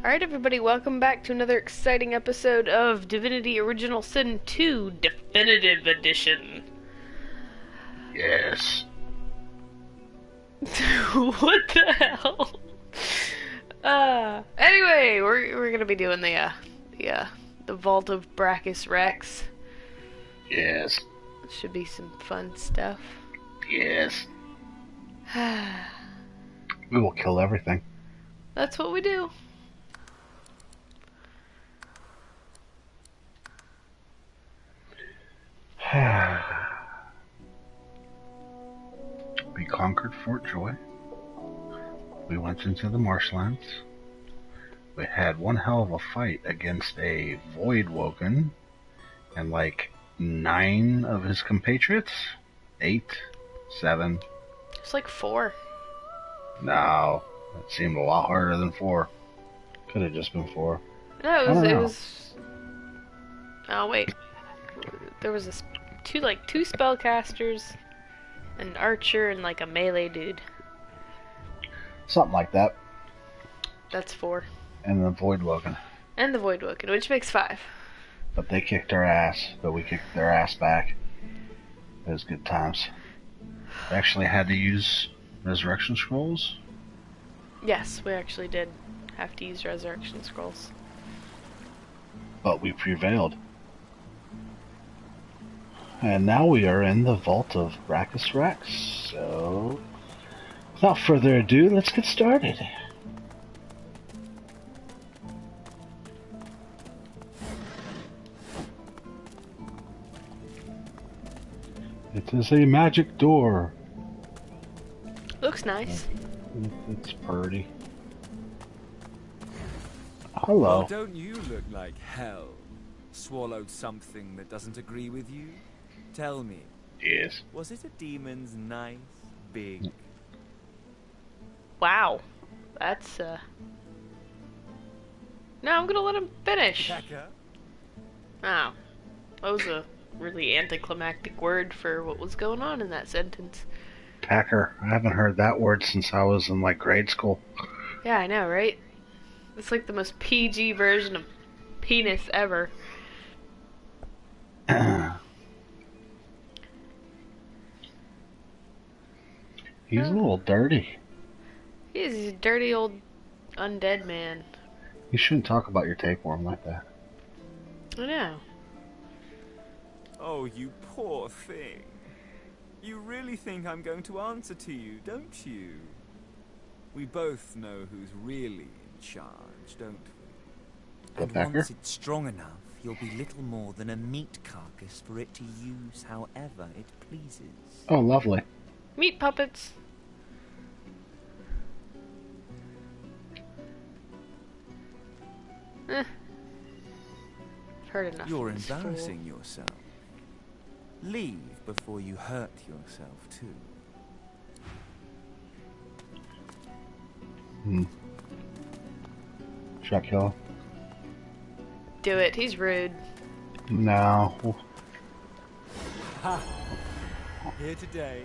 Alright, everybody, welcome back to another exciting episode of Divinity Original Sin 2 Definitive Edition. Yes. What the hell? Anyway, we're gonna be doing the Vault of Braccus Rex. Yes. Should be some fun stuff. Yes. We will kill everything. That's what we do. We conquered Fort Joy. We went into the marshlands. We had one hell of a fight against a Void Woken and like 9 of his compatriots. 8, 7. It's like 4. No, that seemed a lot harder than 4. Could have just been 4. No, it was. Oh wait, there was two spellcasters, an archer, and like a melee dude. Something like that. That's 4. And the Void Woken. And the Void Woken, which makes 5. But they kicked our ass, but we kicked their ass back. It was good times. We actually had to use Resurrection Scrolls. Yes, we actually did have to use Resurrection Scrolls. But we prevailed. And now we are in the Vault of Braccus Rex. So, without further ado, let's get started. It is a magic door. Looks nice. It's pretty. Hello. Well, don't you look like hell? Swallowed something that doesn't agree with you? Tell me. Yes. Was it a demon's nice, big... Wow. That's, No, I'm gonna let him finish. Becca? Oh. That was a really anticlimactic word for what was going on in that sentence. Packer. I haven't heard that word since I was in like grade school. Yeah, I know, right? It's like the most PG version of penis ever. He's a little dirty. He's a dirty old undead man. You shouldn't talk about your tapeworm like that. I know. Oh, you poor thing. You really think I'm going to answer to you, don't you? We both know who's really in charge, don't we? And once it's strong enough, you'll be little more than a meat carcass for it to use however it pleases. Oh, lovely. Meat puppets. I've heard enough. You're of this embarrassing yourself. Leave before you hurt yourself, too. Should I kill him? Do it. He's rude. No. Ha! Here today,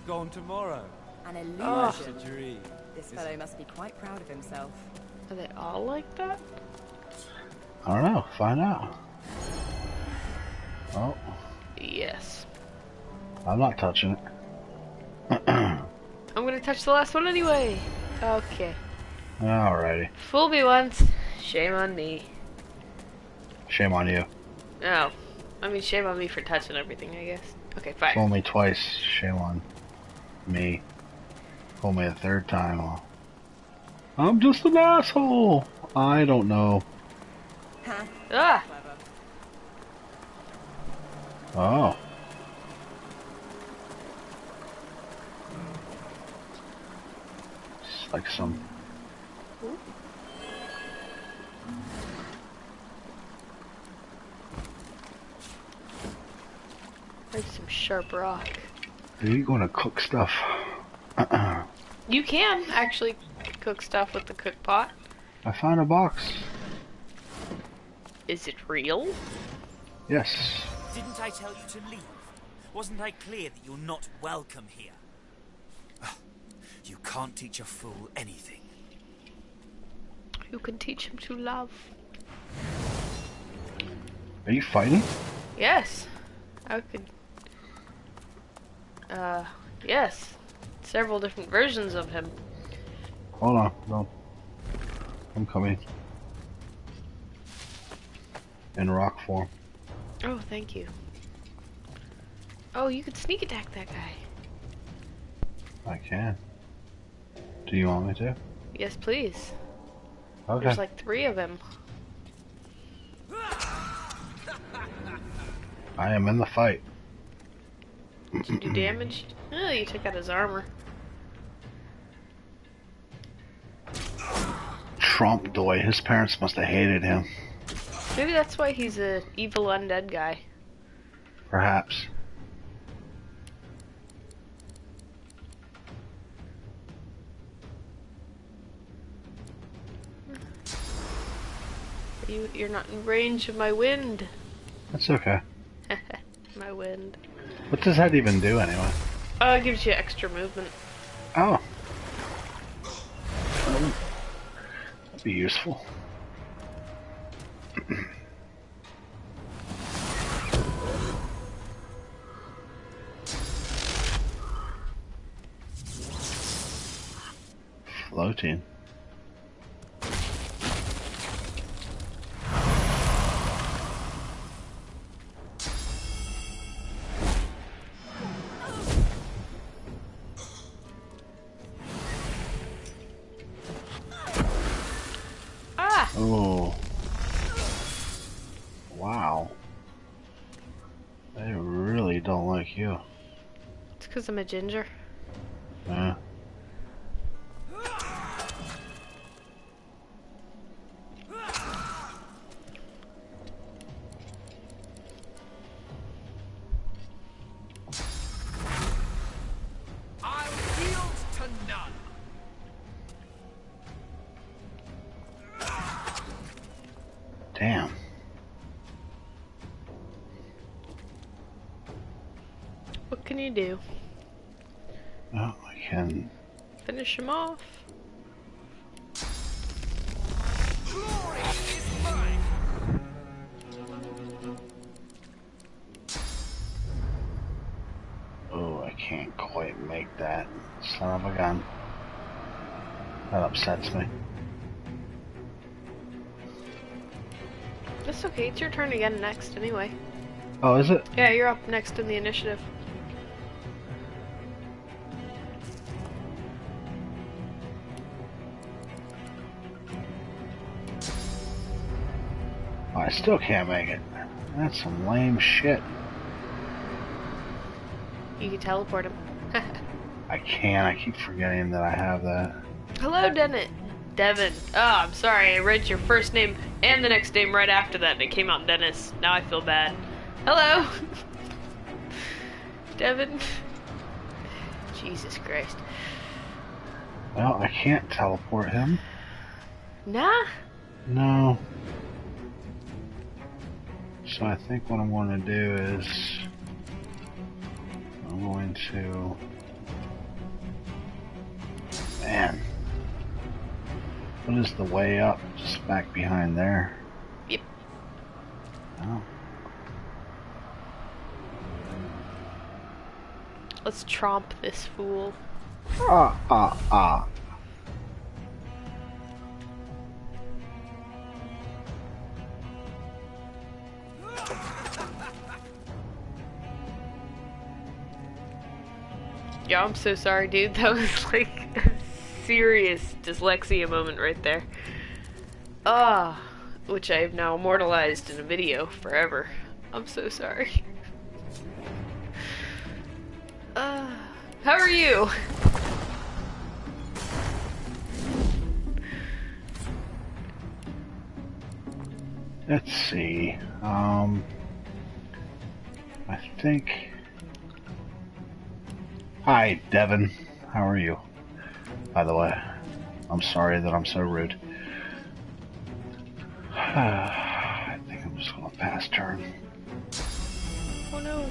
gone tomorrow. An illusion. Just a dream. This fellow must be quite proud of himself. Are they all like that? I don't know. Find out. Oh, Yes. I'm not touching it. I'm gonna touch the last one anyway. Okay. Alrighty. Fool me once, shame on me. Shame on you. Oh. I mean, shame on me for touching everything, I guess. Okay, fine. Fool me twice. Shame on me. Fool me a third time. Well, I'm just an asshole. I don't know. Ah! Clever. Oh. It's like some... Like some sharp rock. Are you going to cook stuff? You can actually cook stuff with the cook pot. I found a box. Is it real? Yes. Didn't I tell you to leave? Wasn't I clear that you're not welcome here? You can't teach a fool anything. You can teach him to love. Are you fighting? Yes. I could... yes. Several different versions of him. Hold on, no. I'm coming. In rock form. Oh, thank you. Oh, you could sneak attack that guy. I can. Do you want me to? Yes, please. Okay. There's like 3 of him. I am in the fight. Did you do damage? Oh, you took out his armor. Trump Doy. His parents must have hated him. Maybe that's why he's a evil undead guy. Perhaps. You're not in range of my wind. That's okay. My wind. What does that even do anyway? Oh, it gives you extra movement. Oh. That'd be useful. Floating. Ah! Oh. Wow. They really don't like you. It's because I'm a ginger. Yeah. I'll yield to none. Damn. What can you do? Oh, I can. Finish him off? Glory is mine. Oh, I can't quite make that. Son of a gun. That upsets me. That's okay, it's your turn again next anyway. Oh, is it? Yeah, you're up next in the initiative. Oh, I still can't make it. That's some lame shit. You can teleport him. I can't. I keep forgetting that I have that. Hello, Devin. Oh, I'm sorry, I read your first name and the next name right after that and it came out Dennis. Now I feel bad. Hello! Devin. Jesus Christ. Well, I can't teleport him. Nah? No. So I think what I'm going to do is I'm going to... Man. What is the way up? Just back behind there. Yep. Oh. Let's tromp this fool. Ah, ah, ah. Yeah, I'm so sorry, dude. That was like a serious dyslexia moment right there. Ah, which I have now immortalized in a video forever. I'm so sorry. How are you? Let's see. I think... Hi, Devin. How are you? By the way, I'm sorry that I'm so rude. I think I'm just gonna pass turn. Oh no.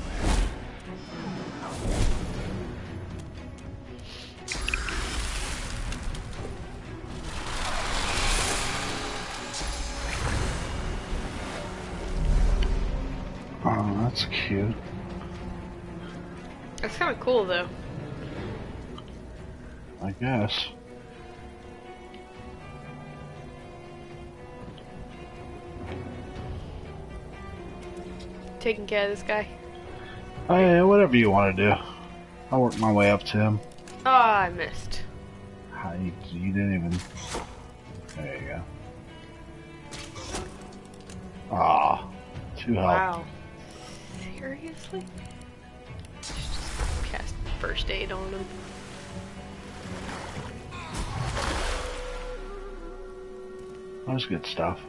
Oh, that's cute. That's kind of cool, though. I guess. Taking care of this guy. Oh yeah, whatever you want to do. I'll work my way up to him. Oh, I missed. You didn't even... There you go. Ah, 2 health. Wow. Seriously? Just cast first aid on him. That's good stuff.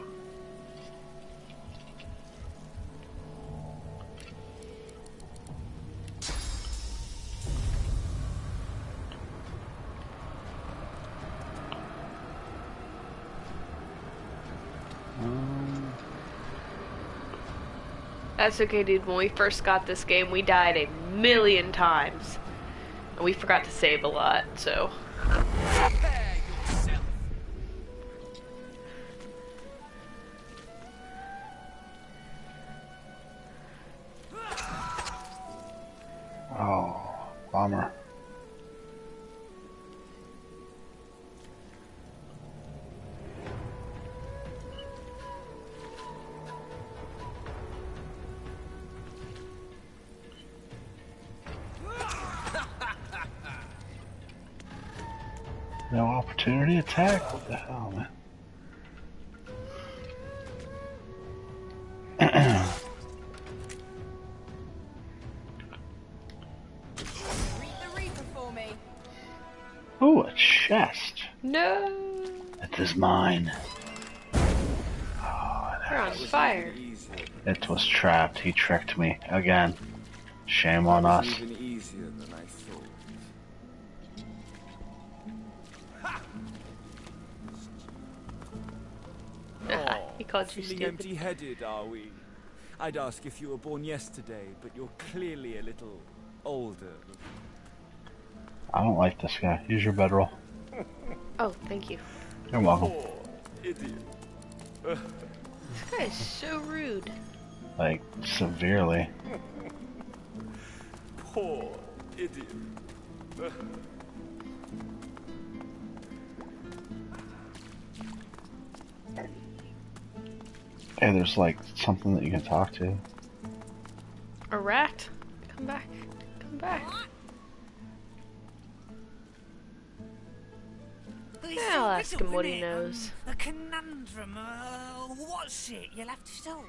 That's okay, dude. When we first got this game, we died a million times. And we forgot to save a lot, so... Prepare yourself. Oh, bummer. No opportunity attack? What the hell, man? Greet the Reaper for me. Ooh, a chest. No! It is mine. We're on fire. It was trapped. He tricked me again. Shame on us. Even easier than I thought. He called you Feeling stupid. empty-headed, are we? I'd ask if you were born yesterday, but you're clearly a little older. I don't like this guy. Use your bedroll. Oh, thank you. You're welcome. Poor idiot. This guy is so rude. Like, severely. Poor idiot. Hey, there's like something that you can talk to. A rat? Come back. Come back. Yeah, I'll ask him what he knows. A conundrum. What's it? You'll have to solve.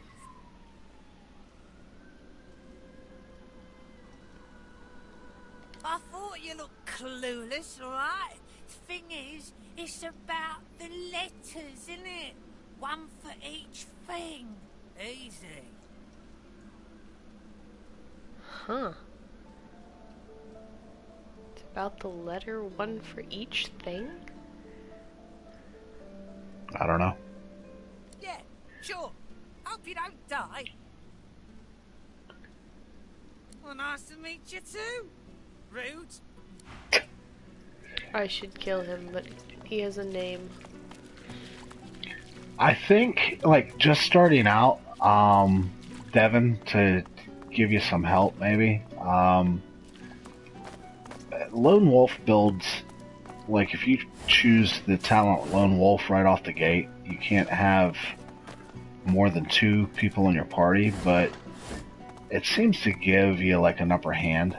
I thought you looked clueless, alright? Thing is, it's about the letters, isn't it? One for each thing. Easy. Huh. It's about the letter, one for each thing? I don't know. Yeah, sure. Hope you don't die. Well, nice to meet you too. Rude. I should kill him, but he has a name. I think, like, just starting out, Devin, to give you some help, maybe. Lone Wolf builds, like, if you choose the talent Lone Wolf right off the gate, you can't have more than 2 people in your party, but it seems to give you, like, an upper hand.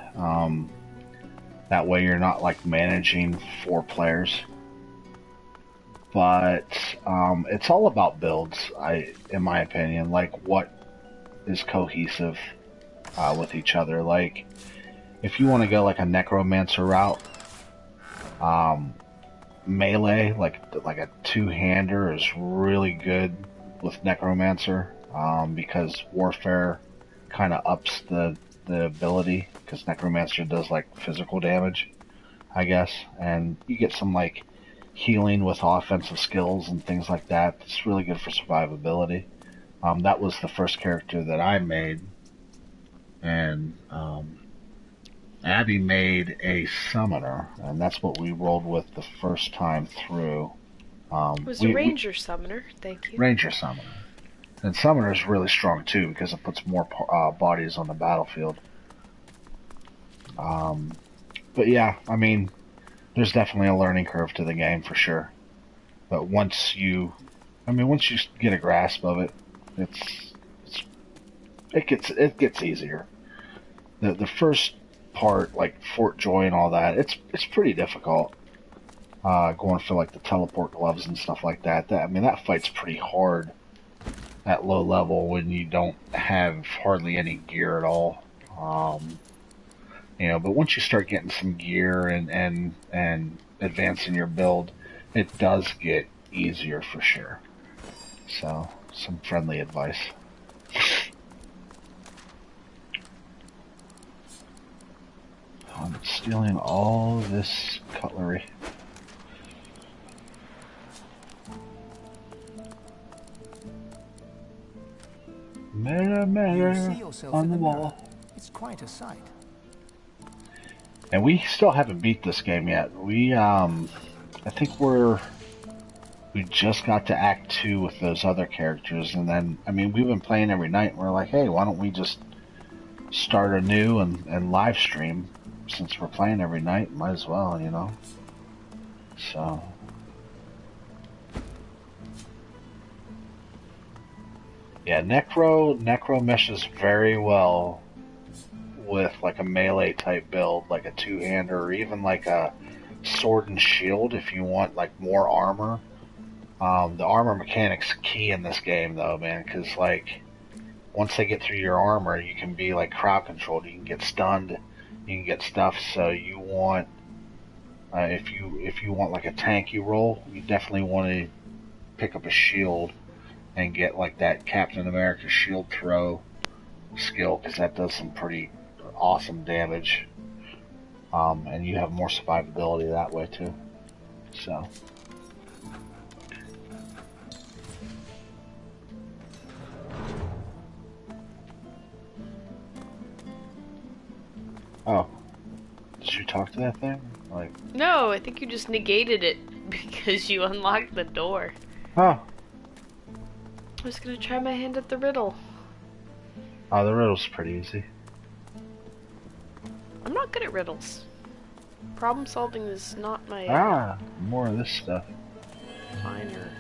That way you're not, like, managing 4 players. But it's all about builds, in my opinion. Like, what is cohesive with each other. Like, if you want to go like a necromancer route, melee, like a 2-hander, is really good with necromancer because warfare kind of ups the ability, because necromancer does like physical damage, I guess, and you get some like healing with offensive skills and things like that. It's really good for survivability. That was the first character that I made, and Abby made a summoner, and that's what we rolled with the first time through. It was a ranger summoner, thank you. Ranger summoner. And Summoner's really strong too because it puts more bodies on the battlefield. But yeah, I mean, there's definitely a learning curve to the game for sure. But once you get a grasp of it, it gets easier. The first part, like Fort Joy and all that, it's pretty difficult. Going for like the teleport gloves and stuff like that. That fight's pretty hard at low level when you don't have hardly any gear at all. But once you start getting some gear and advancing your build, it does get easier for sure. So, some friendly advice. I'm stealing all this cutlery. Mirror, mirror on the wall. It's quite a sight. And we still haven't beat this game yet. I think we just got to Act 2 with those other characters, and then, we've been playing every night, and we're like, hey, why don't we just start anew and live stream? Since we're playing every night, might as well, So... Yeah, Necro meshes very well with like a melee type build, like a two-hander, or even like a sword and shield if you want like more armor. The armor mechanic's key in this game though, man, because like once they get through your armor, you can be like crowd controlled. You can get stunned, you can get stuff. So you want if you want like a tanky role, you definitely want to pick up a shield and get like that Captain America shield throw skill, because that does some pretty awesome damage. And you have more survivability that way too. So. Oh. Did you talk to that thing? No, I think you just negated it because you unlocked the door. Oh. I was gonna try my hand at the riddle. Oh, the riddle's pretty easy. I'm not good at riddles. Problem solving is not my... more of this stuff. Finer.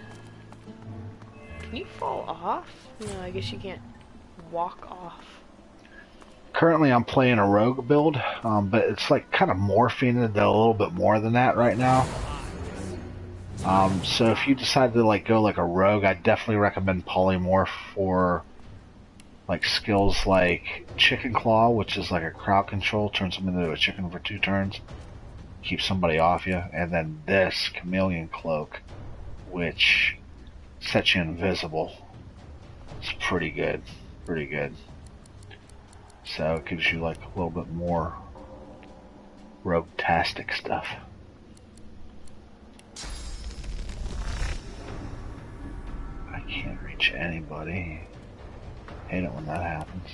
Can you fall off? No, I guess you can't walk off. Currently I'm playing a rogue build, but it's like kind of morphing into a little bit more than that right now. So if you decide to like go like a rogue, I definitely recommend polymorph for like skills like Chicken Claw, which is like a crowd control, turns them into a chicken for 2 turns, keeps somebody off you, and then this Chameleon Cloak, which sets you invisible. It's pretty good, pretty good. So it gives you like a little bit more rogue-tastic stuff. I can't reach anybody. Hate it when that happens.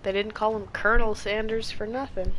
They didn't call him Colonel Sanders for nothing.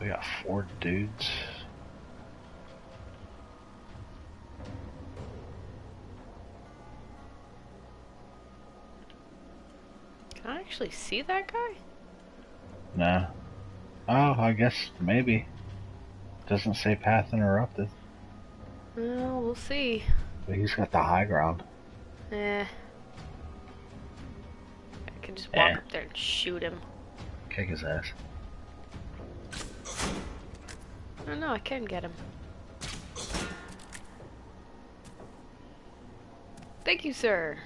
We got 4 dudes. Can I actually see that guy? Nah. Oh, I guess maybe. Doesn't say path interrupted. Well, we'll see. But he's got the high ground. I can just walk up there and shoot him. Kick his ass. Oh no, I can get him. Thank you, sir.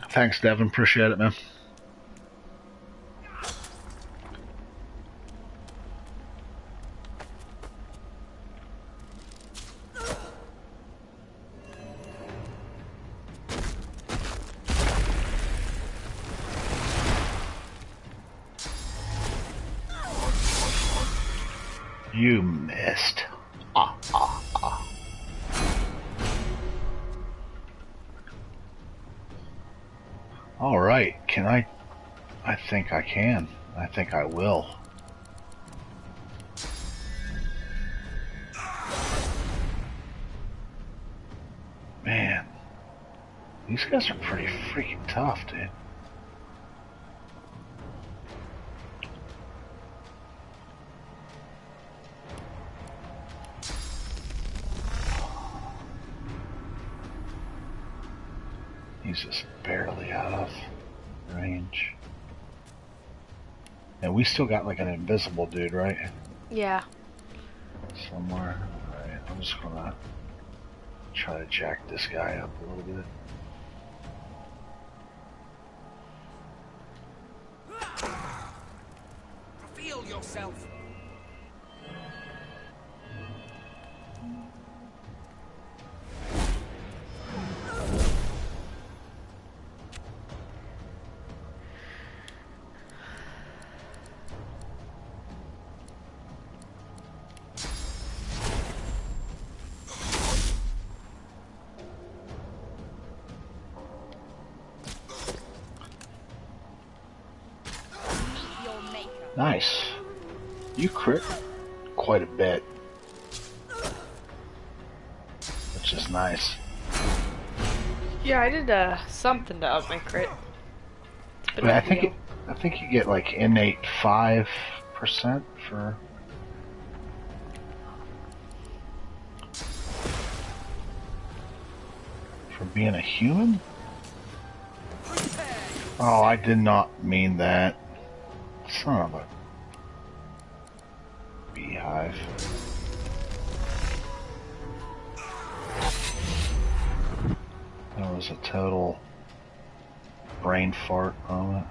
Thanks, Devin. Appreciate it, man. You missed. All right, can I think I can. I think I will. Man, these guys are pretty freaking tough, dude. He's just barely out of range. And we still got like an invisible dude, right? Yeah. Somewhere. Alright, I'm just gonna try to jack this guy up a little bit. Feel yourself. Nice. You crit quite a bit, which is nice. Yeah, I did something to up my crit. It's been I think I think you get like innate 5% for being a human. Oh, I did not mean that. Son of a beehive. That was a total brain fart moment.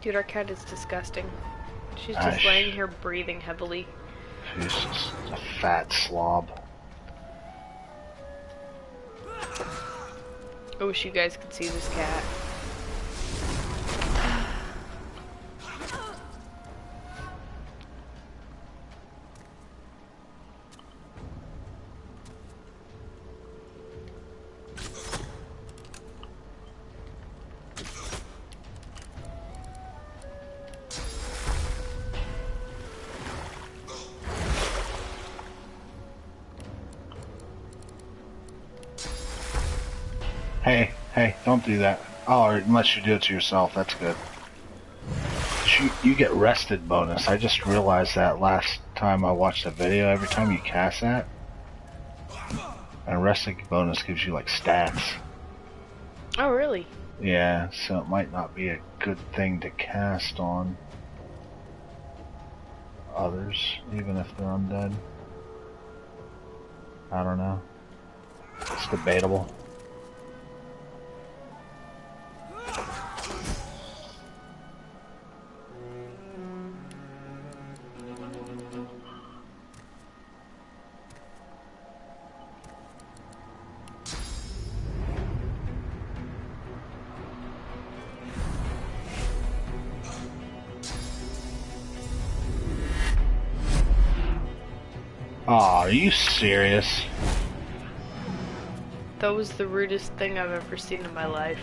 Dude, our cat is disgusting. She's just laying here breathing heavily. She's just a fat slob. I wish you guys could see this cat. Hey, don't do that. Oh, unless you do it to yourself, that's good. You get rested bonus. I just realized that last time I watched a video. Every time you cast that, a rested bonus gives you like stats. Oh, really? Yeah, so it might not be a good thing to cast on others, even if they're undead. I don't know. It's debatable. Aw, are you serious? That was the rudest thing I've ever seen in my life.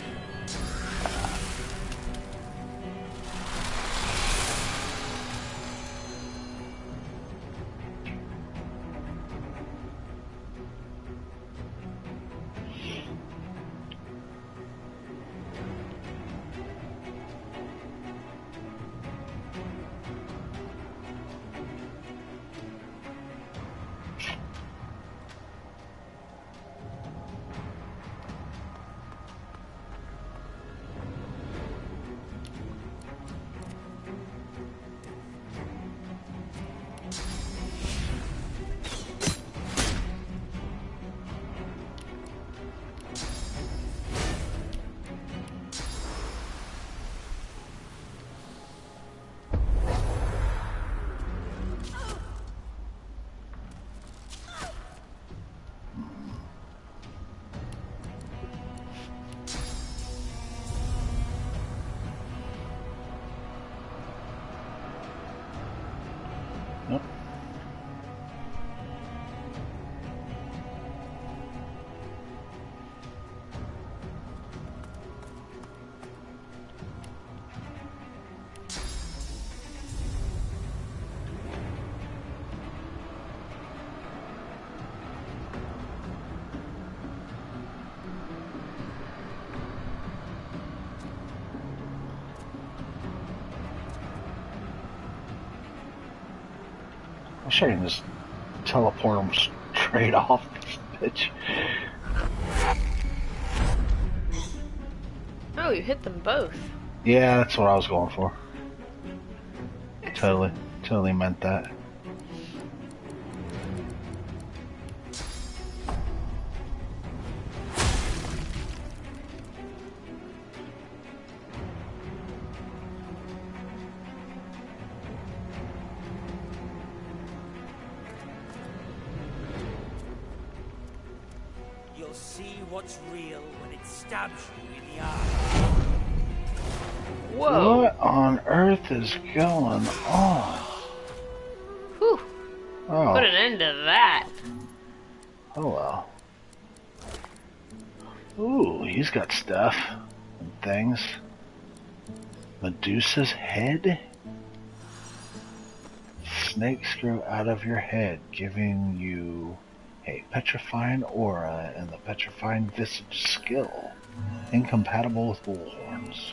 Nope. I'm sure you can just teleport them straight off this bitch. Oh, you hit them both. Yeah, that's what I was going for. Totally meant that. You'll see what's real when it stabs you in the eye. Whoa. What on earth is going on? Whew. Oh, Put an end to that. hello. Ooh, he's got stuff and things. Medusa's head? Snakes grow out of your head, giving you a petrifying aura and the petrifying visage skill, incompatible with bullhorns.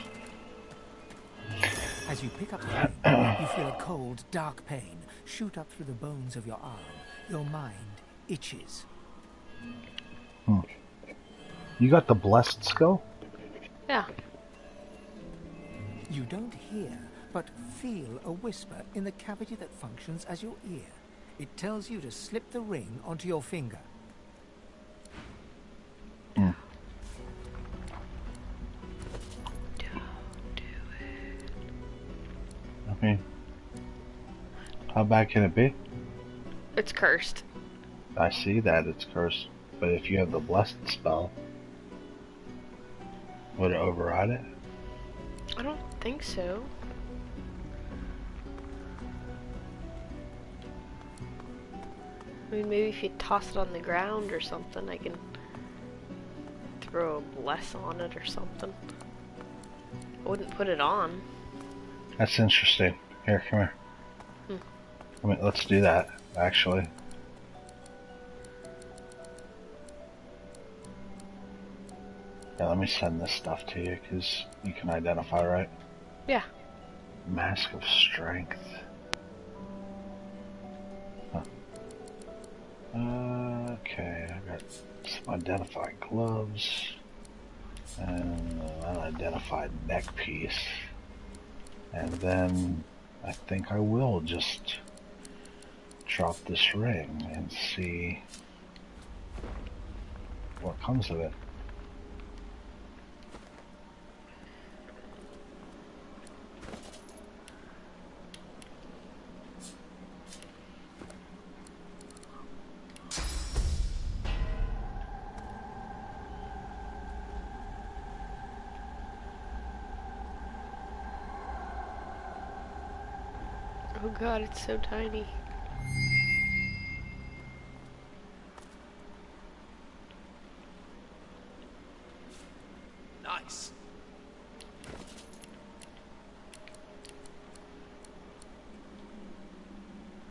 As you pick up the ring, you feel a cold, dark pain shoot up through the bones of your arm. Your mind itches. You got the blessed skill? Yeah. You don't hear, but feel a whisper in the cavity that functions as your ear. It tells you to slip the ring onto your finger. I mean, how bad can it be? It's cursed. I see that it's cursed, but if you have the blessed spell, would it override it? I don't think so. I mean, maybe if you toss it on the ground or something, I can throw a bless on it or something. I wouldn't put it on. That's interesting. Here, come here. I mean, let's do that, actually. Yeah, let me send this stuff to you, because you can identify, right? Yeah. Mask of Strength. Huh. Okay, I got some identified gloves, and an unidentified neck piece. And then I think I will just drop this ring and see what comes of it. Oh god, it's so tiny. Nice.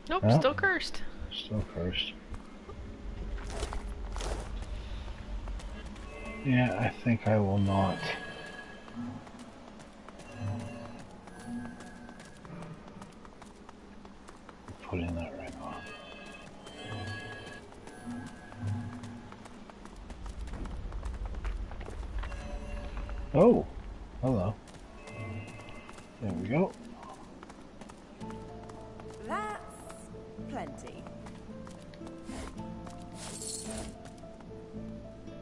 Nope, Yeah. still cursed. Still cursed. Yeah, I think I will not. Putting that ring on. Oh, hello. There we go. That's plenty.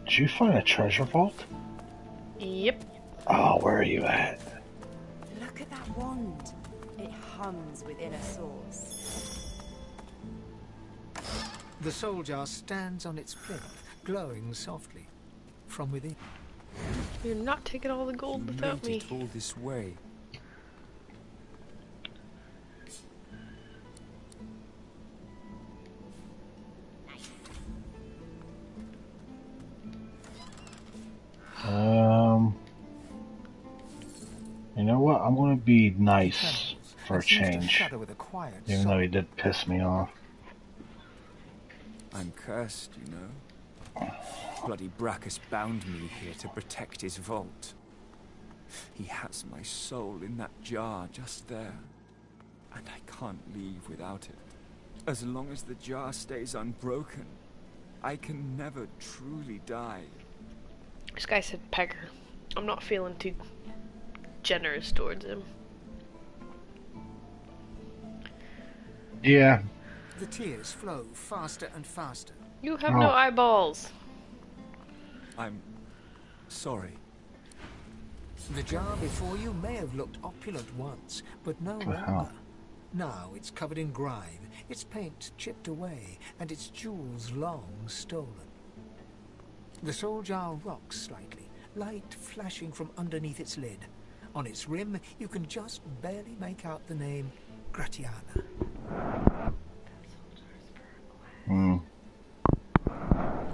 Did you find a treasure vault? Yep. Oh, where are you at? Look at that wand. It hums with inner source. The soul jar stands on its plinth, glowing softly from within. You're not taking all the gold You without made me. it all this way. I'm gonna be He nice trembles for a and seems to change, shudder with a quiet even though sob. he did piss me off. I'm cursed, you know. Bloody Braccus bound me here to protect his vault. He has my soul in that jar just there, and I can't leave without it. As long as the jar stays unbroken, I can never truly die. This guy said pecker. I'm not feeling too generous towards him. Yeah. The tears flow faster and faster. You have no eyeballs. I'm sorry. The jar before you may have looked opulent once, but no longer. Now it's covered in grime, its paint chipped away, and its jewels long stolen. The soul jar rocks slightly, light flashing from underneath its lid. On its rim, you can just barely make out the name Gratiana.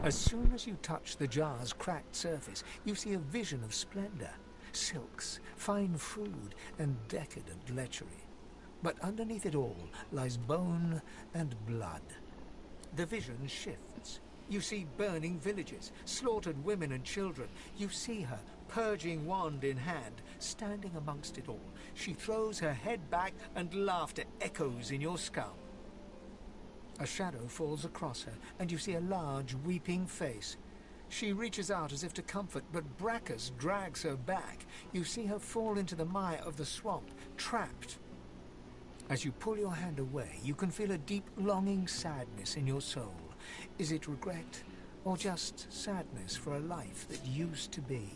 As soon as you touch the jar's cracked surface, you see a vision of splendor, silks, fine food, and decadent lechery. But underneath it all lies bone and blood. The vision shifts. You see burning villages, slaughtered women and children. You see her, purging wand in hand, standing amongst it all. She throws her head back and laughter echoes in your skull. A shadow falls across her, and you see a large, weeping face. She reaches out as if to comfort, but Braccus drags her back. You see her fall into the mire of the swamp, trapped. As you pull your hand away, you can feel a deep, longing sadness in your soul. Is it regret, or just sadness for a life that used to be?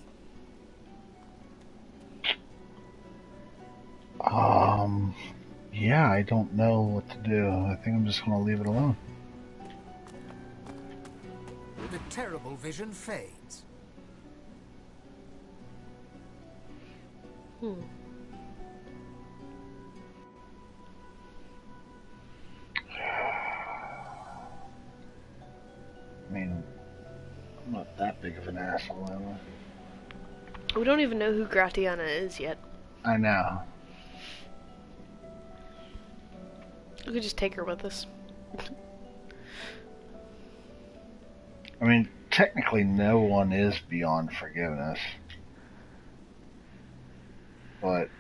Yeah, I don't know what to do. I think I'm just gonna leave it alone. The terrible vision fades. I mean, I'm not that big of an asshole, am I? We don't even know who Gratiana is yet. I know. We could just take her with us. I mean, technically no one is beyond forgiveness. But,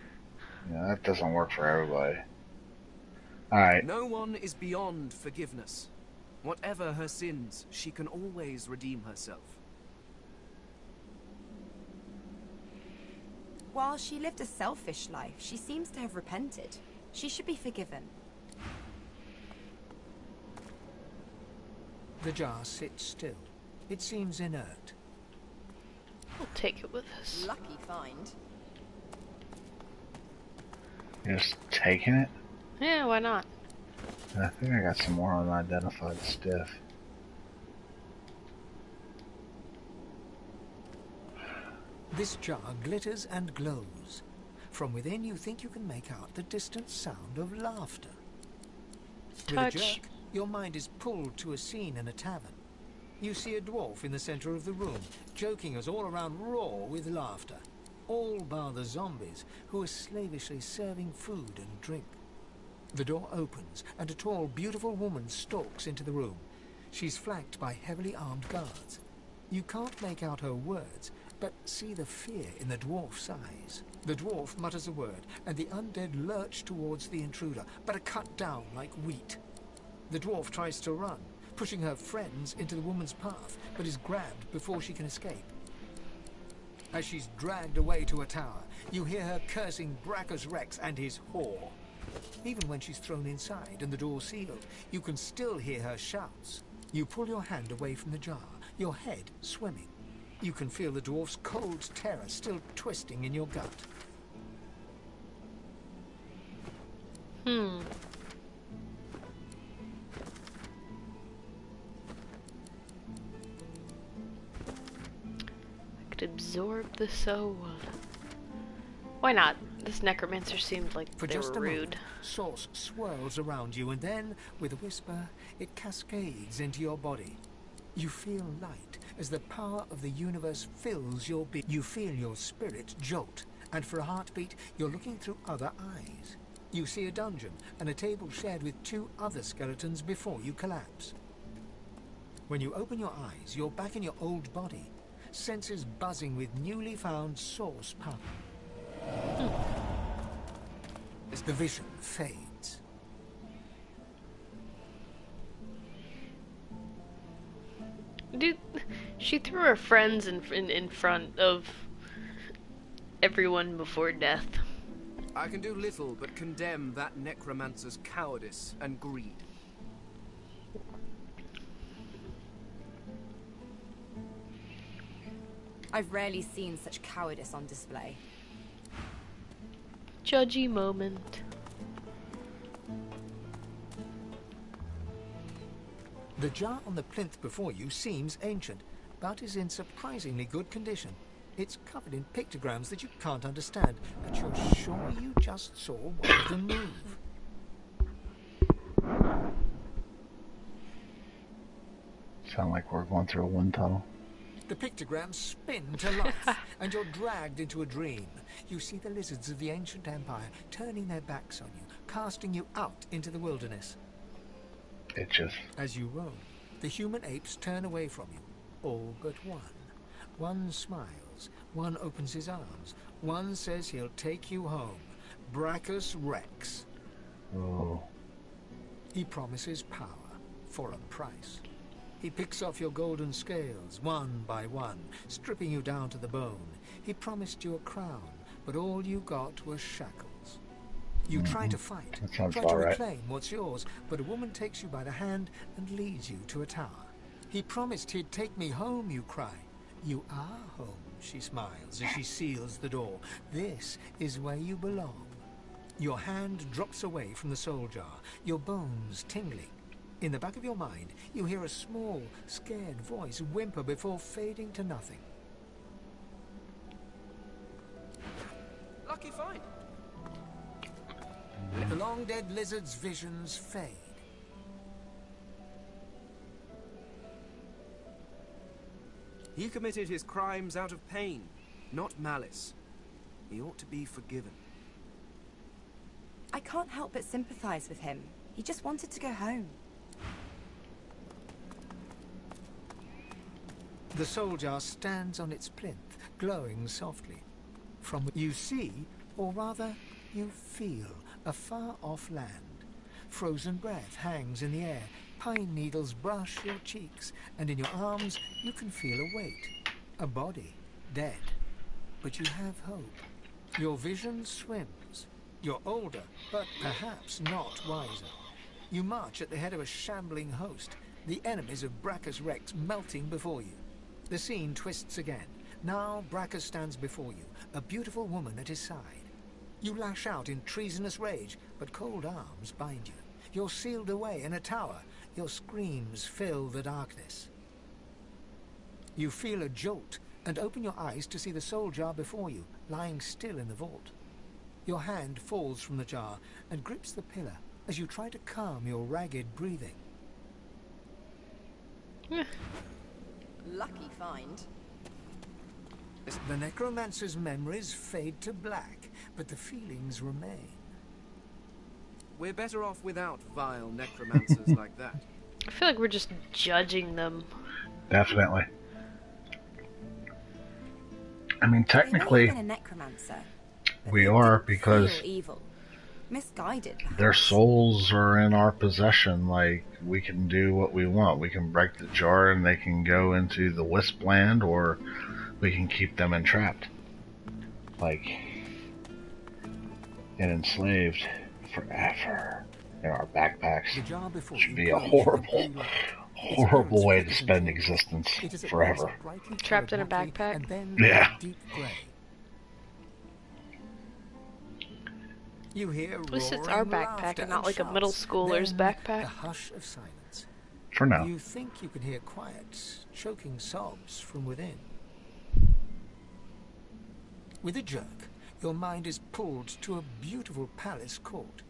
you know, that doesn't work for everybody. Alright. No one is beyond forgiveness. Whatever her sins, she can always redeem herself. While she lived a selfish life, she seems to have repented. She should be forgiven. The jar sits still. It seems inert. We'll take it with us. Lucky find. You're just taking it? Yeah, why not? I think I got some more unidentified stuff. This jar glitters and glows. From within you think you can make out the distant sound of laughter. Touch. With a jerk, your mind is pulled to a scene in a tavern. You see a dwarf in the center of the room, joking us all around roar with laughter. All bar the zombies, who are slavishly serving food and drink. The door opens, and a tall, beautiful woman stalks into the room. She's flanked by heavily armed guards. You can't make out her words, but see the fear in the dwarf's eyes. The dwarf mutters a word, and the undead lurch towards the intruder, but are cut down like wheat. The dwarf tries to run, pushing her friends into the woman's path, but is grabbed before she can escape. As she's dragged away to a tower, you hear her cursing Braccus Rex and his whore. Even when she's thrown inside and the door sealed, you can still hear her shouts. You pull your hand away from the jar, your head swimming. You can feel the dwarf's cold terror still twisting in your gut. I could absorb the soul. Why not? This necromancer seemed like For they just were a rude. moment, sauce swirls around you, and then, with a whisper, it cascades into your body. You feel light as the power of the universe fills your being. You feel your spirit jolt and for a heartbeat, you're looking through other eyes. You see a dungeon and a table shared with 2 other skeletons before you collapse. When you open your eyes, you're back in your old body, senses buzzing with newly found source power. As the vision fades. Dude, she threw her friends in front of everyone before death. I can do little but condemn that necromancer's cowardice and greed. I've rarely seen such cowardice on display. Judgy moment. The jar on the plinth before you seems ancient, but is in surprisingly good condition. It's covered in pictograms that you can't understand, but you're sure you just saw one of them move. Sound like we're going through a wind tunnel. The pictograms spin to life, and you're dragged into a dream. You see the lizards of the ancient empire turning their backs on you, casting you out into the wilderness. It just... As you roam, the human apes turn away from you, all but one. One smiles, one opens his arms, one says he'll take you home. Braccus Rex. Oh. He promises power for a price. He picks off your golden scales, one by one, stripping you down to the bone. He promised you a crown, but all you got was shackles. You try to fight, That sounds try about to right. reclaim what's yours, but a woman takes you by the hand and leads you to a tower. He promised he'd take me home, you cry. You are home, she smiles as she seals the door. This is where you belong. Your hand drops away from the soul jar, your bones tingling. In the back of your mind, you hear a small, scared voice whimper before fading to nothing. Lucky find. The long-dead lizard's visions fade. He committed his crimes out of pain, not malice. He ought to be forgiven. I can't help but sympathize with him. He just wanted to go home. The soul jar stands on its plinth, glowing softly. From you see, or rather, you feel, a far-off land. Frozen breath hangs in the air, pine needles brush your cheeks, and in your arms you can feel a weight. A body, dead. But you have hope. Your vision swims. You're older, but perhaps not wiser. You march at the head of a shambling host, the enemies of Braccus Rex melting before you. The scene twists again. Now Braccus stands before you, a beautiful woman at his side. You lash out in treasonous rage, but cold arms bind you. You're sealed away in a tower. Your screams fill the darkness. You feel a jolt and open your eyes to see the soul jar before you, lying still in the vault. Your hand falls from the jar and grips the pillar as you try to calm your ragged breathing. Lucky find. The necromancer's memories fade to black, but the feelings remain. We're better off without vile necromancers like that. I feel like we're just judging them. Definitely. I mean, They may technically, have been a necromancer, but we they are didn't because feel evil. Misguided, perhaps. their souls are in our possession. Like, we can do what we want. We can break the jar and they can go into the wisp land, or we can keep them entrapped. Like, and enslaved forever in our backpacks. The jar before Should you be a glows with horrible, blue light. horrible way to Its spend appearance existence It is at forever. once a brightly Trapped in a coloured motley backpack? and then Yeah. deep grey. You hear At least it's roaring our backpack laughter and not like a shouts. middle schooler's Then backpack. the hush of silence. For now. You think you can hear quiet, choking sobs from within. With a jerk, your mind is pulled to a beautiful palace court.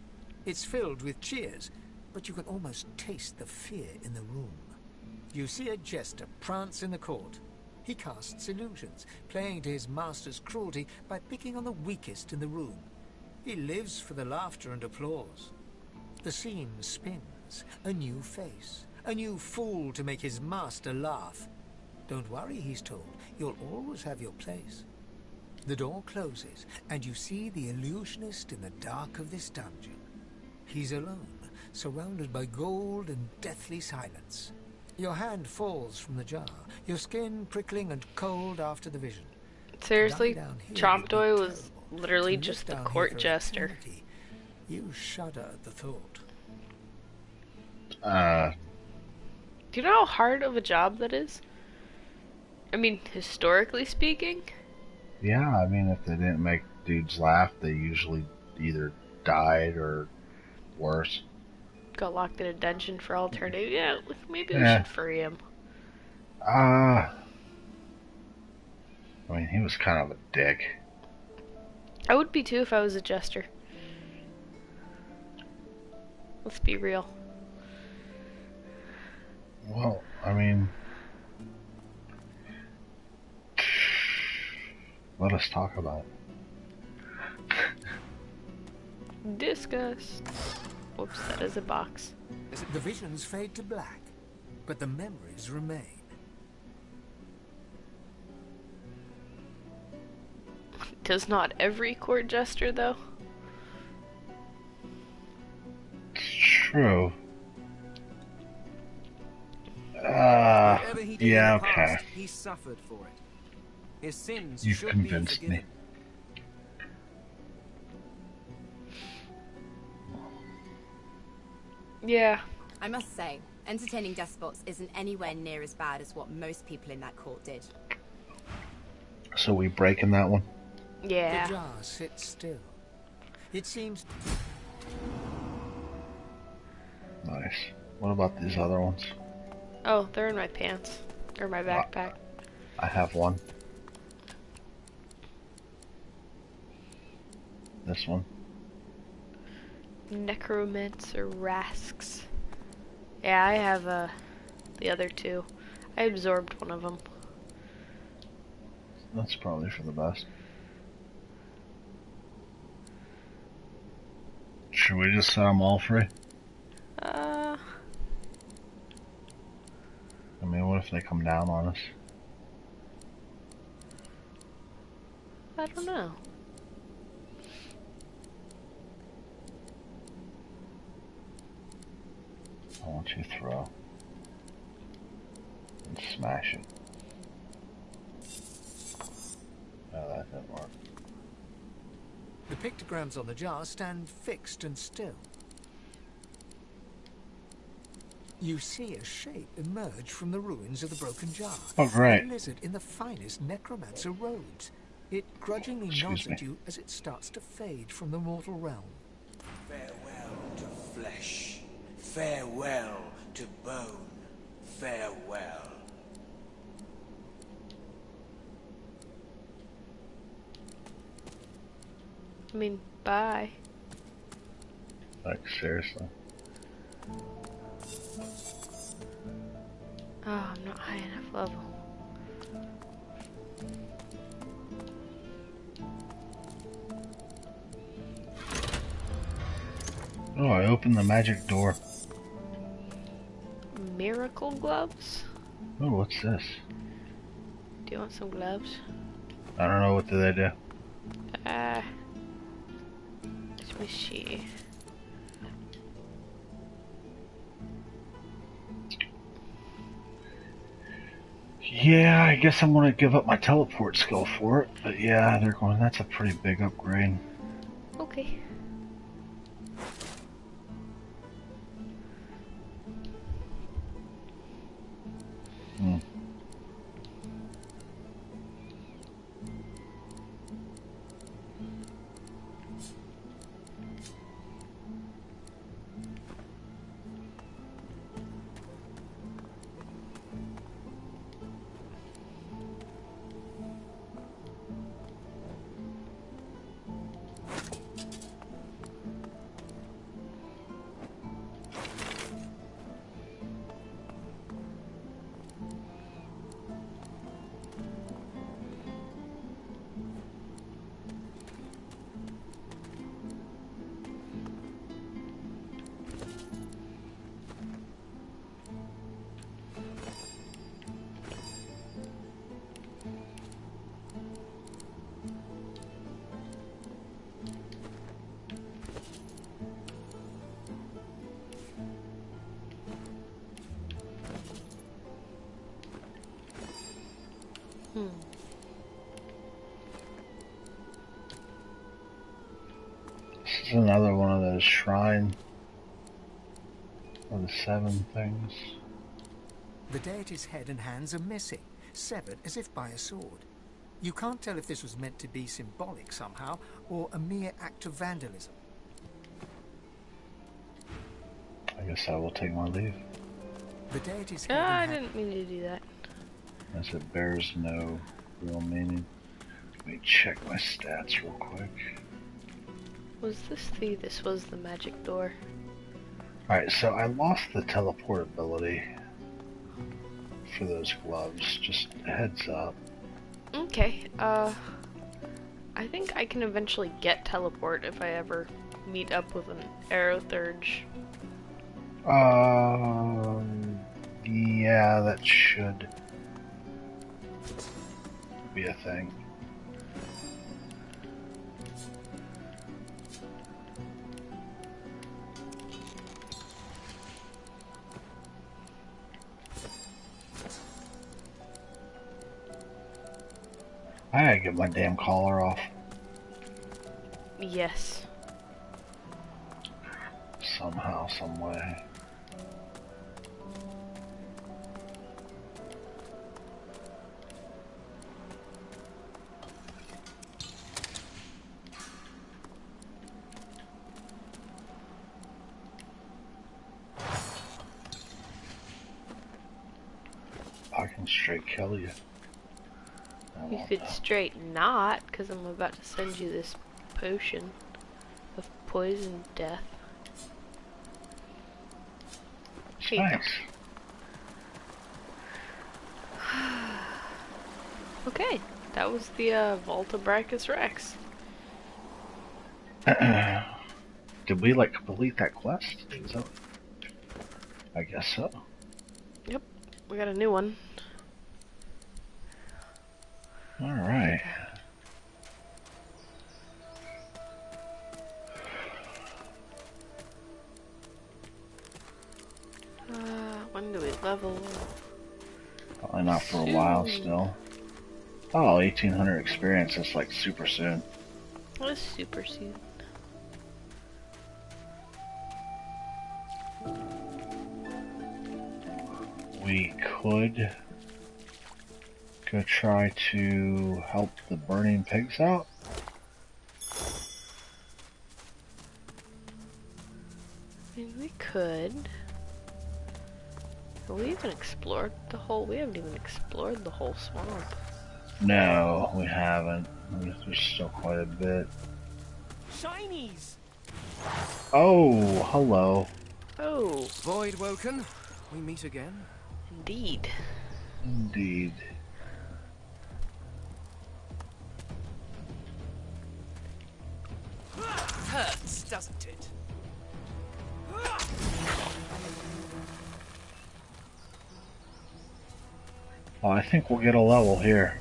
It's filled with cheers, but you can almost taste the fear in the room. You see a jester prance in the court. He casts illusions, playing to his master's cruelty by picking on the weakest in the room. He lives for the laughter and applause. The scene spins. A new face. A new fool to make his master laugh. Don't worry, he's told. You'll always have your place. The door closes, and you see the illusionist in the dark of this dungeon. He's alone, surrounded by gold and deathly silence. Your hand falls from the jar, your skin prickling and cold after the vision. Seriously, Choptoy was terrible. literally To just the live down court here for jester. eternity, you shudder at the thought. Do you know how hard of a job that is? I mean, historically speaking? Yeah, I mean, if they didn't make dudes laugh, they usually either died or worse. Got locked in a dungeon for all eternity. Yeah, maybe we Yeah. should free him. I mean, he was kind of a dick. I would be too if I was a jester. Let's be real. Well, I mean, let us talk about it. Discuss. Whoops, that is a box. The visions fade to black, but the memories remain. Does not every court jester, though? It's true. Whatever he did Yeah, in the past, okay. he suffered for it. His sins You've should convinced be me. forgiven. Yeah. I must say, entertaining despots isn't anywhere near as bad as what most people in that court did. So we breaking that one? Yeah. The jar sits still. It seems... Nice. What about these other ones? Oh, they're in my pants. Or my backpack. I have one. This one. Necromancer Rasks. Yeah, I have the other two. I absorbed one of them. That's probably for the best. Should we just set them all free? I mean, what if they come down on us? I don't know. I want you to throw. And smash it. Oh, that didn't work. The pictograms on the jar stand fixed and still. You see a shape emerge from the ruins of the broken jar. Oh, great. A lizard in the finest necromancer robes. It grudgingly Excuse nods at me. you as it starts to fade from the mortal realm. Farewell to flesh. Farewell to bone. Farewell. I mean, bye. Like, seriously. Oh, I'm not high enough level. Oh, I opened the magic door. Miracle gloves? Oh, what's this? Do you want some gloves? I don't know, what do they do? Let me see. Yeah, I guess I'm gonna give up my teleport skill for it. But yeah, they're going, that's a pretty big upgrade. Okay. Hmm. It's another one of those shrine of the 7 things. The deity's head and hands are missing, severed as if by a sword. You can't tell if this was meant to be symbolic somehow, or a mere act of vandalism. I guess I will take my leave. The deity's head I and didn't mean to do that. As it bears no real meaning. Let me check my stats real quick. Was this this was the magic door? Alright, so I lost the teleport ability for those gloves. Just a heads up. Okay, I think I can eventually get teleport if I ever meet up with an arrow thurge. Yeah, that should be a thing. I gotta get my damn collar off. Yes. Somehow, some way. I can straight kill you. You could straight not, because I'm about to send you this potion of poison death. Here you go. Thanks. Okay, that was the Vault of Braccus Rex. Did we like complete that quest? Is that... I guess so. Yep, we got a new one. Alright. When do we level? Probably not for a while still. Oh, 1800 experience. That's like super soon. What is super soon? We could go try to help the burning pigs out. I mean, we could. Have we even explored the whole? We haven't even explored the whole swamp. No, we haven't. There's still quite a bit. Shinies! Oh, hello. Oh, Void Woken, we meet again. indeed. Indeed. Hurts, doesn't it? Oh, I think we'll get a level here.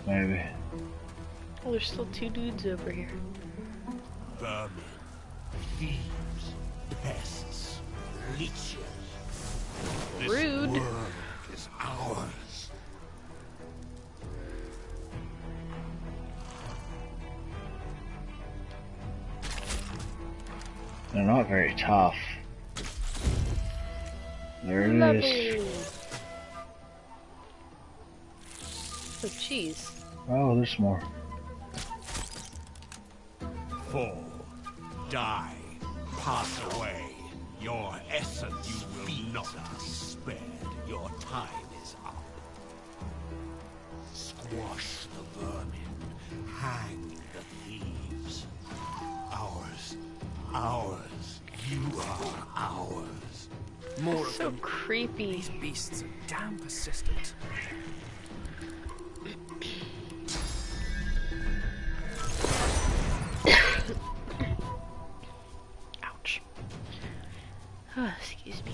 Maybe. Oh, there's still 2 dudes over here. Vermin, thieves, pests, leeches. Rude. This world is ours. They're not very tough. There it is. Oh, jeez. Oh, there's more. Fall, die, pass away. Your essence will not be spared. Your time is up. Squash the vermin. Hang the thieves. Ours. Ours. You are ours. More of So them. creepy. These beasts are damn persistent. Ouch. Oh, excuse me.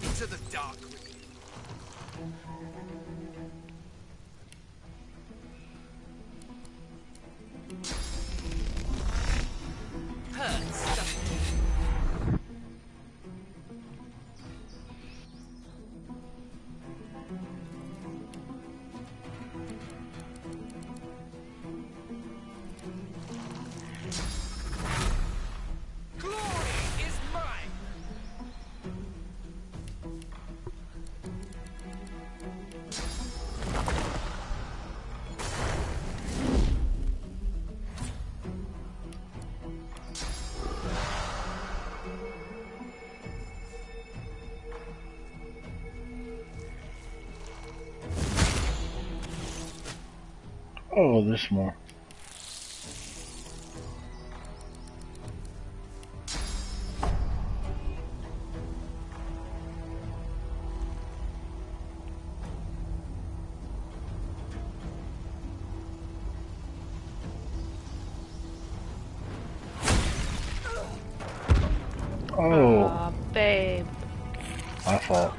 Into the dark. Hurts, doesn't it? Oh, there's more. Oh, Aw, babe. my fault.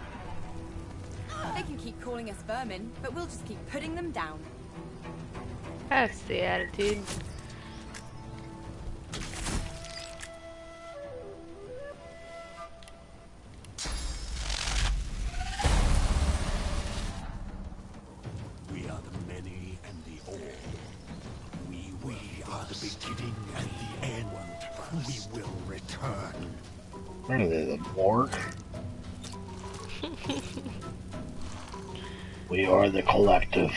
They can keep calling us vermin, but we'll just keep putting them down. That's the attitude. We are the many and the all. We are the beginning and the end. We will return. What are they, the Borg? We are the collective.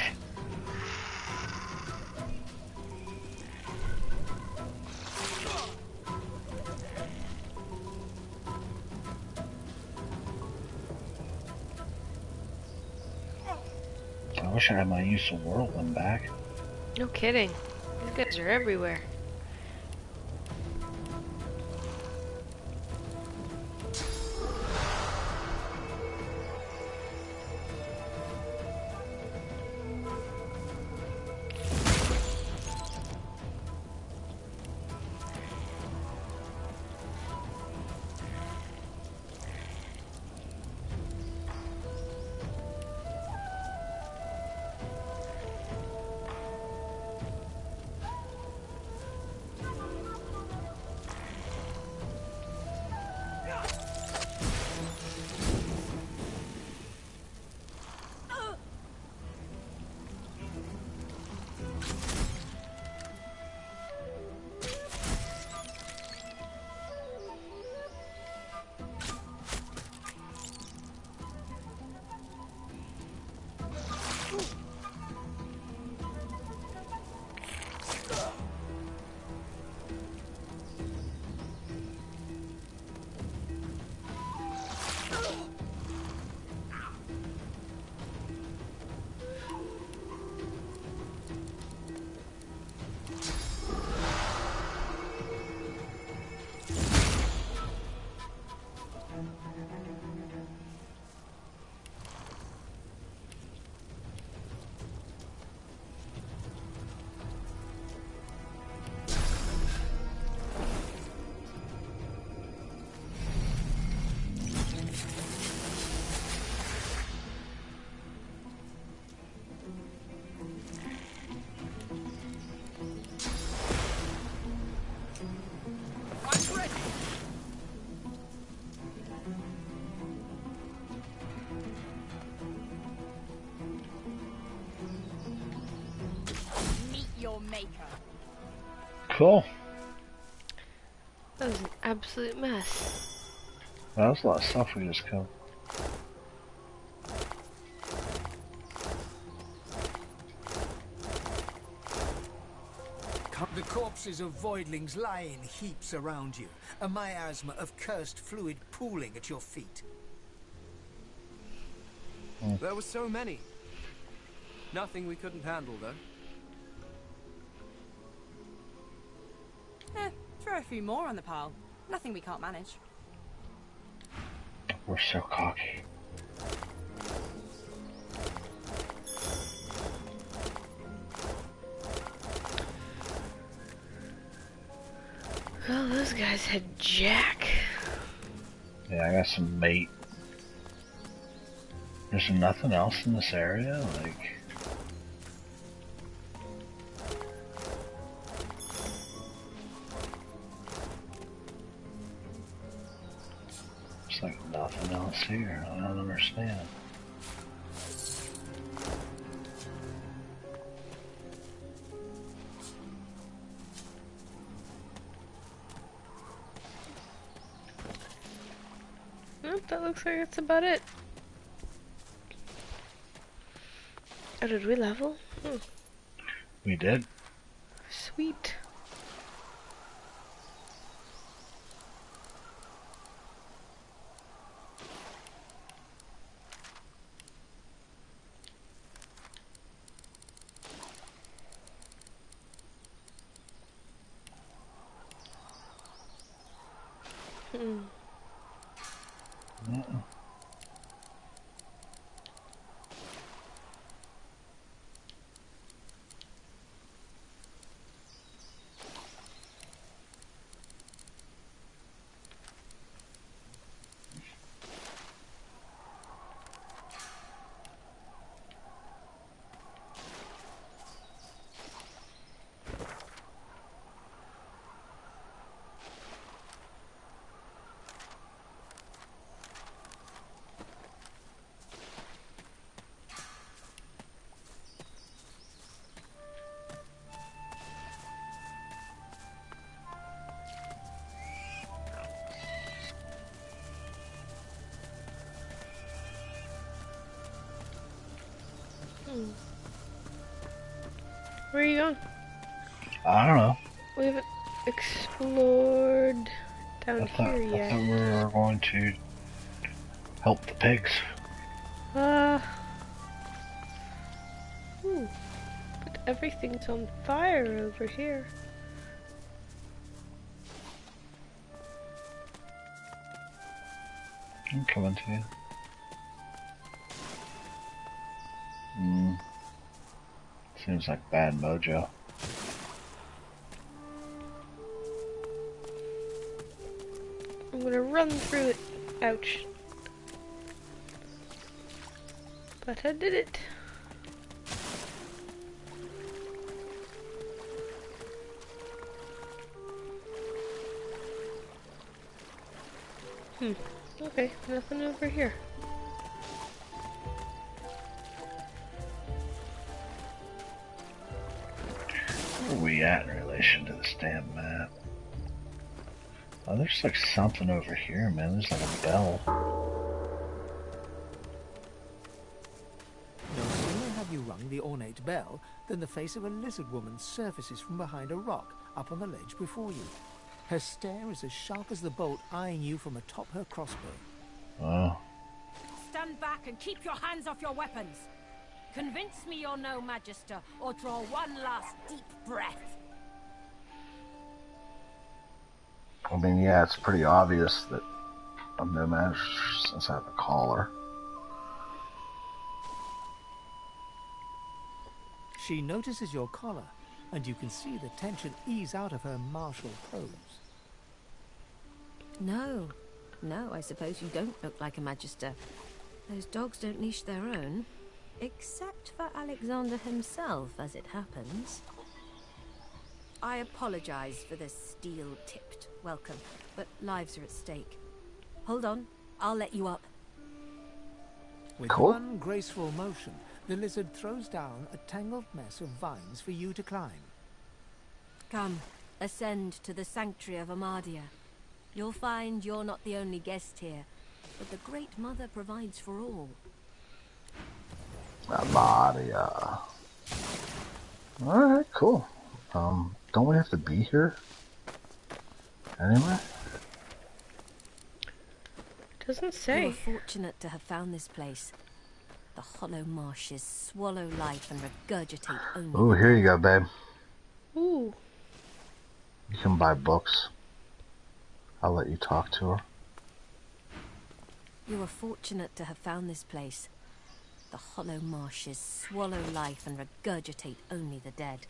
I wish I had my use of whirlwind back. No kidding. These guys are everywhere. Meet your maker. Cool. That was an absolute mess. That was a lot of stuff we just killed. The corpses of voidlings lie in heaps around you, a miasma of cursed fluid pooling at your feet. There were so many. Nothing we couldn't handle, though. Throw a few more on the pile. Nothing we can't manage. We're so cocky. Well, those guys had Jack. Yeah, I got some bait. There's nothing else in this area, like... There's like nothing else here. I don't understand. Nope, that looks like that's about it. Oh, did we level? We did. Sweet. Yeah. Where are you going? I don't know. We haven't explored down here I yet. thought we were going to help the pigs. Ooh, but everything's on fire over here. I'm coming to you. Seems like bad mojo. I'm gonna run through it. Ouch. But I did it. Okay, nothing over here. Where are we at in relation to this damn map? Oh, there's like something over here, man. There's like a bell. No sooner have you rung the ornate bell than the face of a lizard woman surfaces from behind a rock up on the ledge before you. Her stare is as sharp as the bolt eyeing you from atop her crossbow. Oh. Stand back and keep your hands off your weapons. Convince me you're no Magister, or draw one last deep breath. I mean, yeah, it's pretty obvious that I'm no match since I have a collar. She notices your collar, and you can see the tension ease out of her martial pose. No, I suppose you don't look like a Magister. Those dogs don't leash their own. Except for Alexander himself, as it happens. I apologize for this steel-tipped welcome, but lives are at stake. Hold on, I'll let you up. With Cool. one graceful motion, the lizard throws down a tangled mess of vines for you to climb. Come, ascend to the sanctuary of Amadia. You'll find you're not the only guest here, but the Great Mother provides for all. Amadia. Alright, cool. Don't we have to be here? Anyway? Doesn't You say. are fortunate to have found this place. The hollow marshes swallow life and regurgitate only. Ooh, here you go, babe. Ooh. You can buy books. I'll let you talk to her. You are fortunate to have found this place. The hollow marshes swallow life and regurgitate only the dead.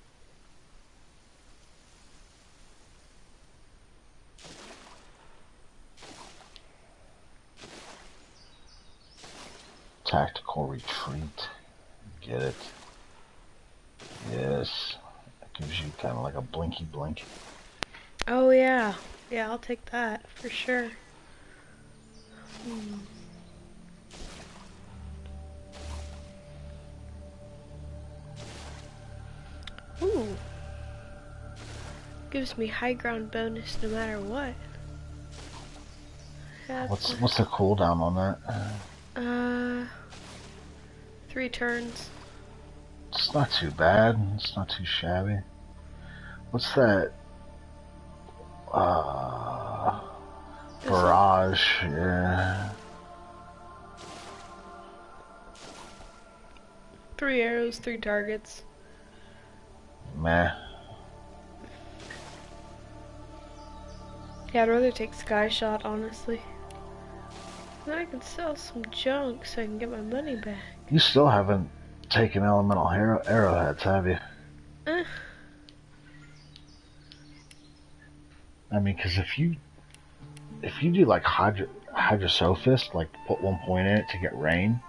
Tactical retreat. Get it? Yes. It gives you kind of like a blinky blink. Oh yeah. Yeah, I'll take that for sure. Ooh. Gives me high ground bonus no matter what. What's the cooldown on that? 3 turns. It's not too bad. It's not too shabby. What's that? Barrage, yeah. 3 arrows, 3 targets. Meh. Yeah, I'd rather take Sky Shot, honestly. Then I can sell some junk so I can get my money back. You still haven't taken elemental arrowheads, have you? I mean, because if you do like Hydrosophist, like put 1 point in it to get rain,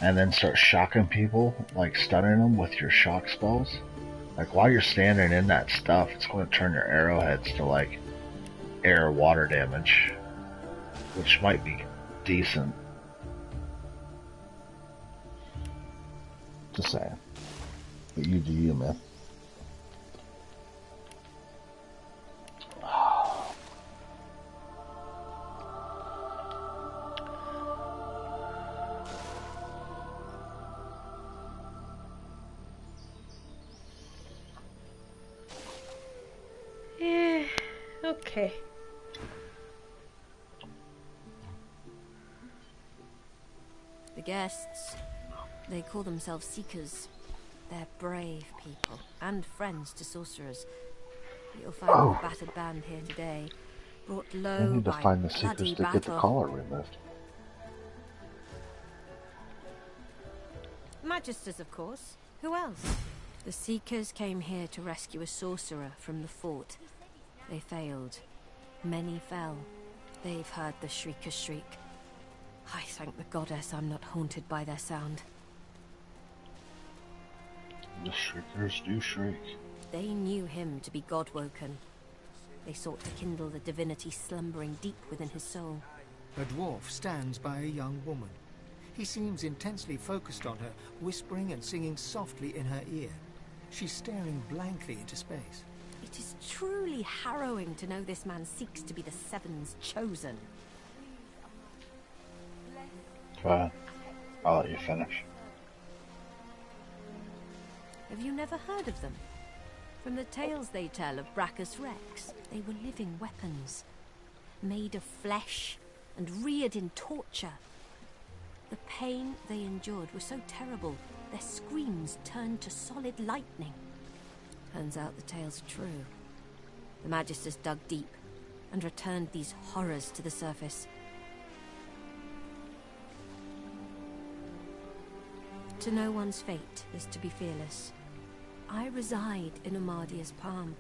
and then start shocking people, like stunning them with your shock spells, like while you're standing in that stuff, it's going to turn your arrowheads to like air water damage, which might be decent. Just saying. But you do you, man. Yeah, okay. The guests, they call themselves Seekers. They're brave people and friends to sorcerers. You'll find a battered band here today, brought low I need to by find the Seekers bloody to get the battle. collar removed. Magisters, of course. Who else? The Seekers came here to rescue a sorcerer from the fort. They failed. Many fell. They've heard the Shrieker's shriek. I thank the goddess I'm not haunted by their sound. The Shriekers do shriek. They knew him to be God-woken. They sought to kindle the divinity slumbering deep within his soul. A dwarf stands by a young woman. He seems intensely focused on her, whispering and singing softly in her ear. She's staring blankly into space. It is truly harrowing to know this man seeks to be the Seven's chosen. Go ahead. I'll let you finish. Have you never heard of them? From the tales they tell of Braccus Rex, they were living weapons, made of flesh and reared in torture. The pain they endured was so terrible, their screams turned to solid lightning. Turns out the tales are true. The Magisters dug deep and returned these horrors to the surface. To know one's fate is to be fearless. I reside in Amadia's palm.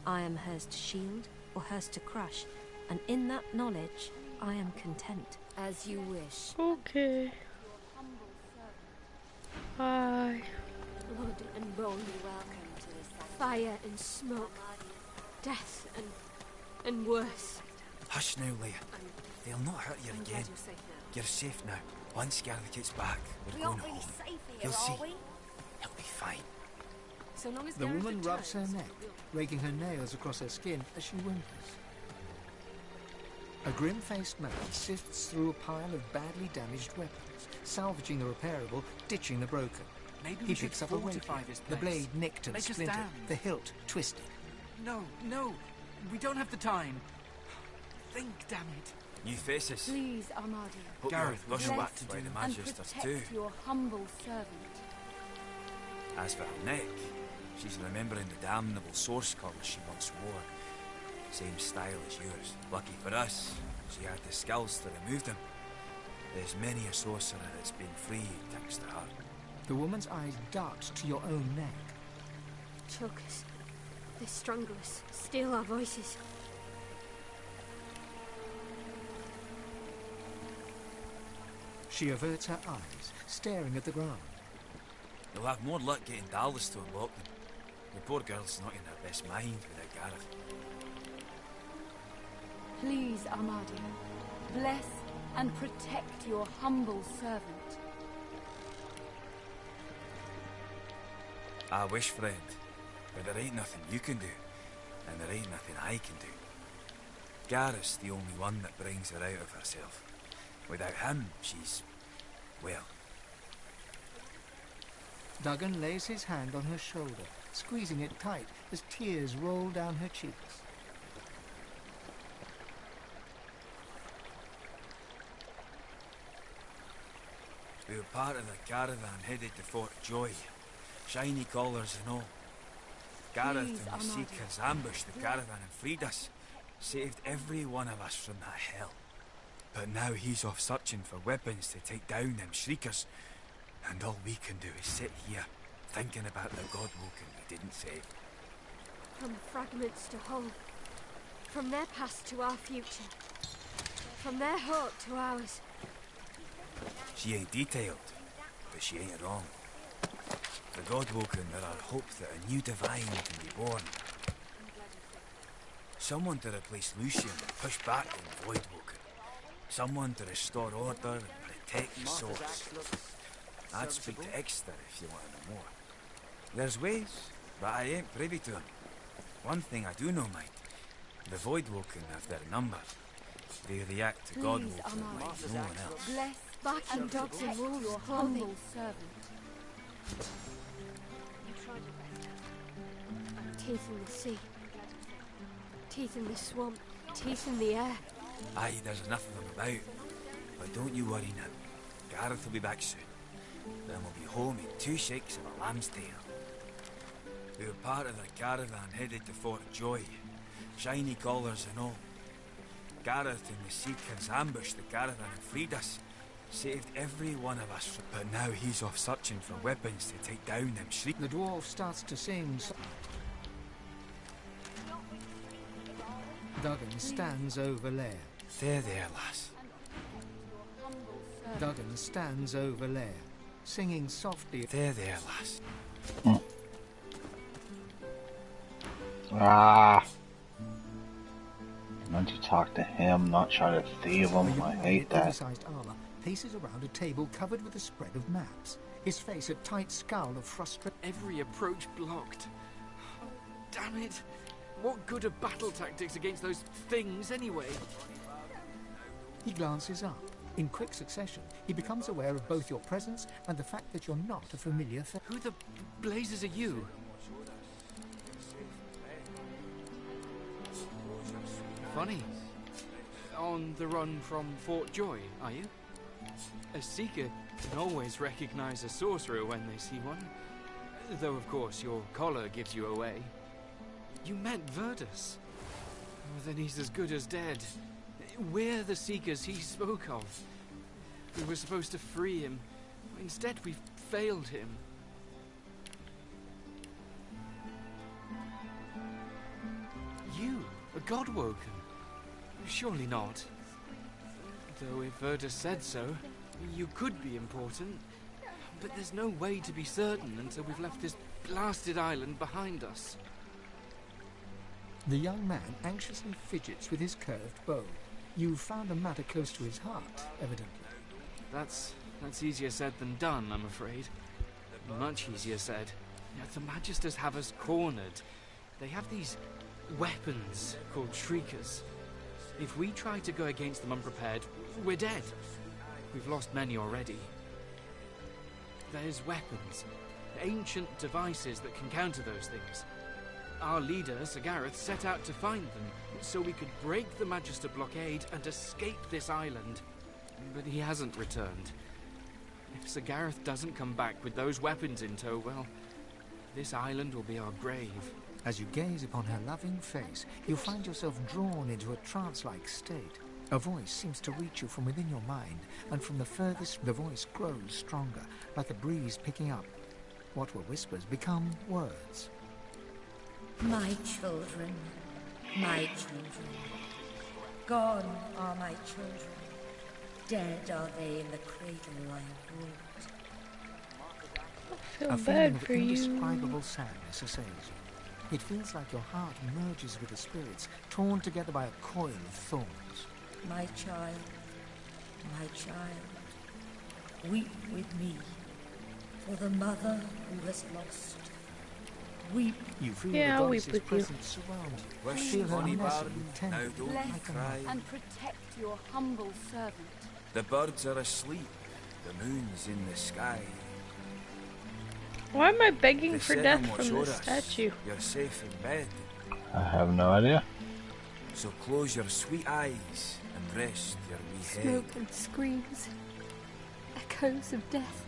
I am hers to shield or hers to crush, and in that knowledge, I am content. As you wish. Okay. Bye. Blood and bone, welcome to this fire and smoke, death and worse. Hush now, Leia. They'll not hurt you again. You're safe now. Once Gareth gets back, we're going home. You'll see. He'll be fine. So long as The woman rubs her neck, raking her nails across her skin as she whimpers. A grim-faced man sifts through a pile of badly damaged weapons, salvaging the repairable, ditching the broken. Maybe He picks up a weight, the blade nicked and splintered, the hilt twisted. No, we don't have the time. Think, damn it. New faces. Please, Armadio. Hope Gareth, you're bless rushed by the and Magisters too. protect your humble servant. As for her neck, she's remembering the damnable source collar she once wore. Same style as yours. Lucky for us, she had the skills to remove them. There's many a sorcerer that's been freed thanks to her. The woman's eyes dart to your own neck. Choke us. They strangle us. Steal our voices. She averts her eyes, staring at the ground. You'll have more luck getting Dallas to unlock them. The poor girl's not in her best mind without Gareth. Please, Armadio. Bless and protect your humble servant. I wish, friend, but there ain't nothing you can do, and there ain't nothing I can do. Gareth's the only one that brings her out of herself. Without him, she's, well... Duggan lays his hand on her shoulder, squeezing it tight as tears roll down her cheeks. We were part of the caravan headed to Fort Joy. Shiny collars and all. Gareth Please, and the Armadio. Seekers ambushed the caravan and freed us. saved every one of us from that hell. But now he's off searching for weapons to take down them shriekers. And all we can do is sit here, thinking about the Godwoken we didn't save. From fragments to whole. From their past to our future. From their hope to ours. She ain't detailed, but she ain't wrong. The Godwoken are our hope that a new divine can be born. Someone to replace Lucian and push back the Voidwoken. Someone to restore order and protect the source. I'd speak to Exeter if you want to know more. There's ways, but I ain't privy to them. One thing I do know, mate. The Voidwoken have their number. They react to Godwoken like no one else. Bless back and dogs and wolves, your humble servant. Teeth in the sea. Teeth in the swamp. Teeth in the air. Aye, there's enough of them about. But don't you worry now. Gareth will be back soon. Then we'll be home in 2 shakes of a lamb's tail. We were part of their caravan headed to Fort Joy. Shiny collars and all. Gareth and the Seekers ambushed the caravan and freed us. Saved every one of us. But now he's off searching for weapons to take down them shriek. The dwarf starts to sing. Duggan stands over Lair. There, lass. Duggan stands over Lair, singing softly. There, lass. Ah. I meant to talk to him, not try to thieve him. I hate that. Oversized armor paces around a table covered with a spread of maps. His face a tight scowl of frustration. Every approach blocked. Damn it! What good are battle tactics against those things anyway? He glances up. In quick succession, he becomes aware of both your presence and the fact that you're not a familiar face. Who the blazes are you? Funny. On the run from Fort Joy, are you? A seeker can always recognize a sorcerer when they see one. Though, of course, your collar gives you away. You met Verdus. Oh, then he's as good as dead. We're the seekers he spoke of. We were supposed to free him. Instead, we failed him. You, a Godwoken? Surely not. Though if Verdus said so, you could be important. But there's no way to be certain until we've left this blasted island behind us. The young man anxiously fidgets with his curved bow. You've found a matter close to his heart, evidently. That's easier said than done, I'm afraid. Much easier said. The Magisters have us cornered. They have these weapons called Shriekers. If we try to go against them unprepared, we're dead. We've lost many already. There's weapons, ancient devices that can counter those things. Our leader, Sir Gareth, set out to find them, so we could break the Magister blockade and escape this island. But he hasn't returned. If Sir Gareth doesn't come back with those weapons in tow, well, this island will be our grave. As you gaze upon her loving face, you find yourself drawn into a trance-like state. A voice seems to reach you from within your mind, and from the furthest, the voice grows stronger, like a breeze picking up. What were whispers become words. My children, gone are my children, dead are they in the cradle I brought. I feel a bad feeling of for you. indescribable sadness assails you. It feels like your heart merges with the spirits, torn together by a coil of thorns. My child, weep with me for the mother who has lost. Weep. You feel Yeah, the I'll weep goddess's with you. presence surround you. Wish Feel her honey nestle barn, and tender, now don't like you a cry. mother. And protect your humble servant. The birds are asleep. The moon's in the sky. Why am I begging They for said death on from watch this o'er us. statue? You're safe in bed. I have no idea. So close your sweet eyes and rest your wee head. Smoke and screams. Echoes of death.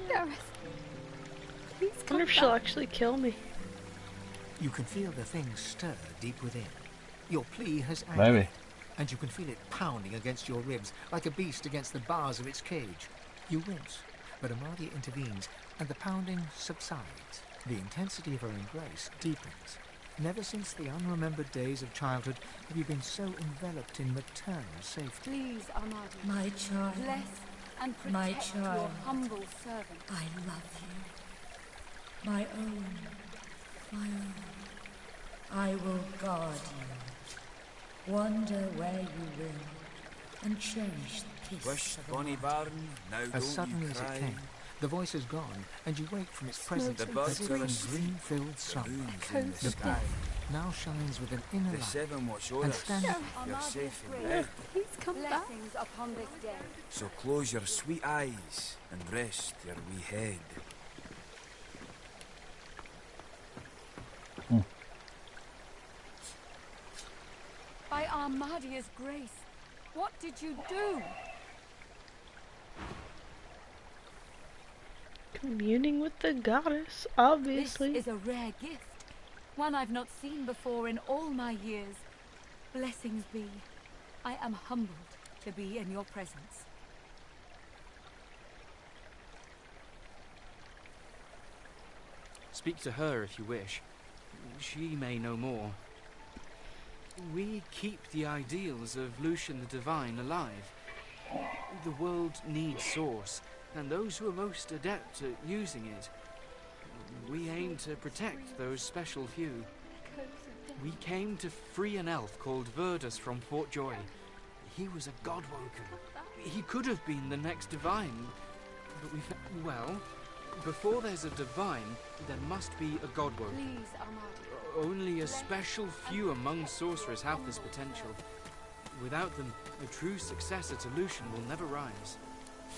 Gareth, please I come wonder if she'll back. actually kill me. You can feel the thing stir deep within. Your plea has Maybe. acted, and you can feel it pounding against your ribs like a beast against the bars of its cage. You wince, but Amadia intervenes, and the pounding subsides. The intensity of her embrace deepens. Never since the unremembered days of childhood have you been so enveloped in maternal safety. Please, Amadia. My child. Bless and protect My your child. humble servant. I love you. My own. My own. I will guard you. Wander where you will, and cherish the kiss Wish, of a Bonnie mother. Baron, now As don't suddenly you as cry. it came, the voice is gone, and you wake from its presence The birds as if are in asleep. dream-filled slumber. Moons in the The sky. path now shines with an inner The light, seven watch over and us. standing You're safe in bed. He's come Blessings upon this day. So close your sweet eyes and rest your wee head. By Armadia's grace, what did you do? Communing with the goddess, obviously. This is a rare gift. One I've not seen before in all my years. Blessings be. I am humbled to be in your presence. Speak to her if you wish. She may know more. We keep the ideals of Lucian the Divine alive. The world needs Source, and those who are most adept at using it. We aim to protect those special few. We came to free an elf called Verdus from Fort Joy. He was a godwoken. He could have been the next Divine, but we well, before there's a Divine, there must be a godwoken. Please, Armadia. Only a special few among sorcerers have this potential. Without them, a true successor to Lucian will never rise.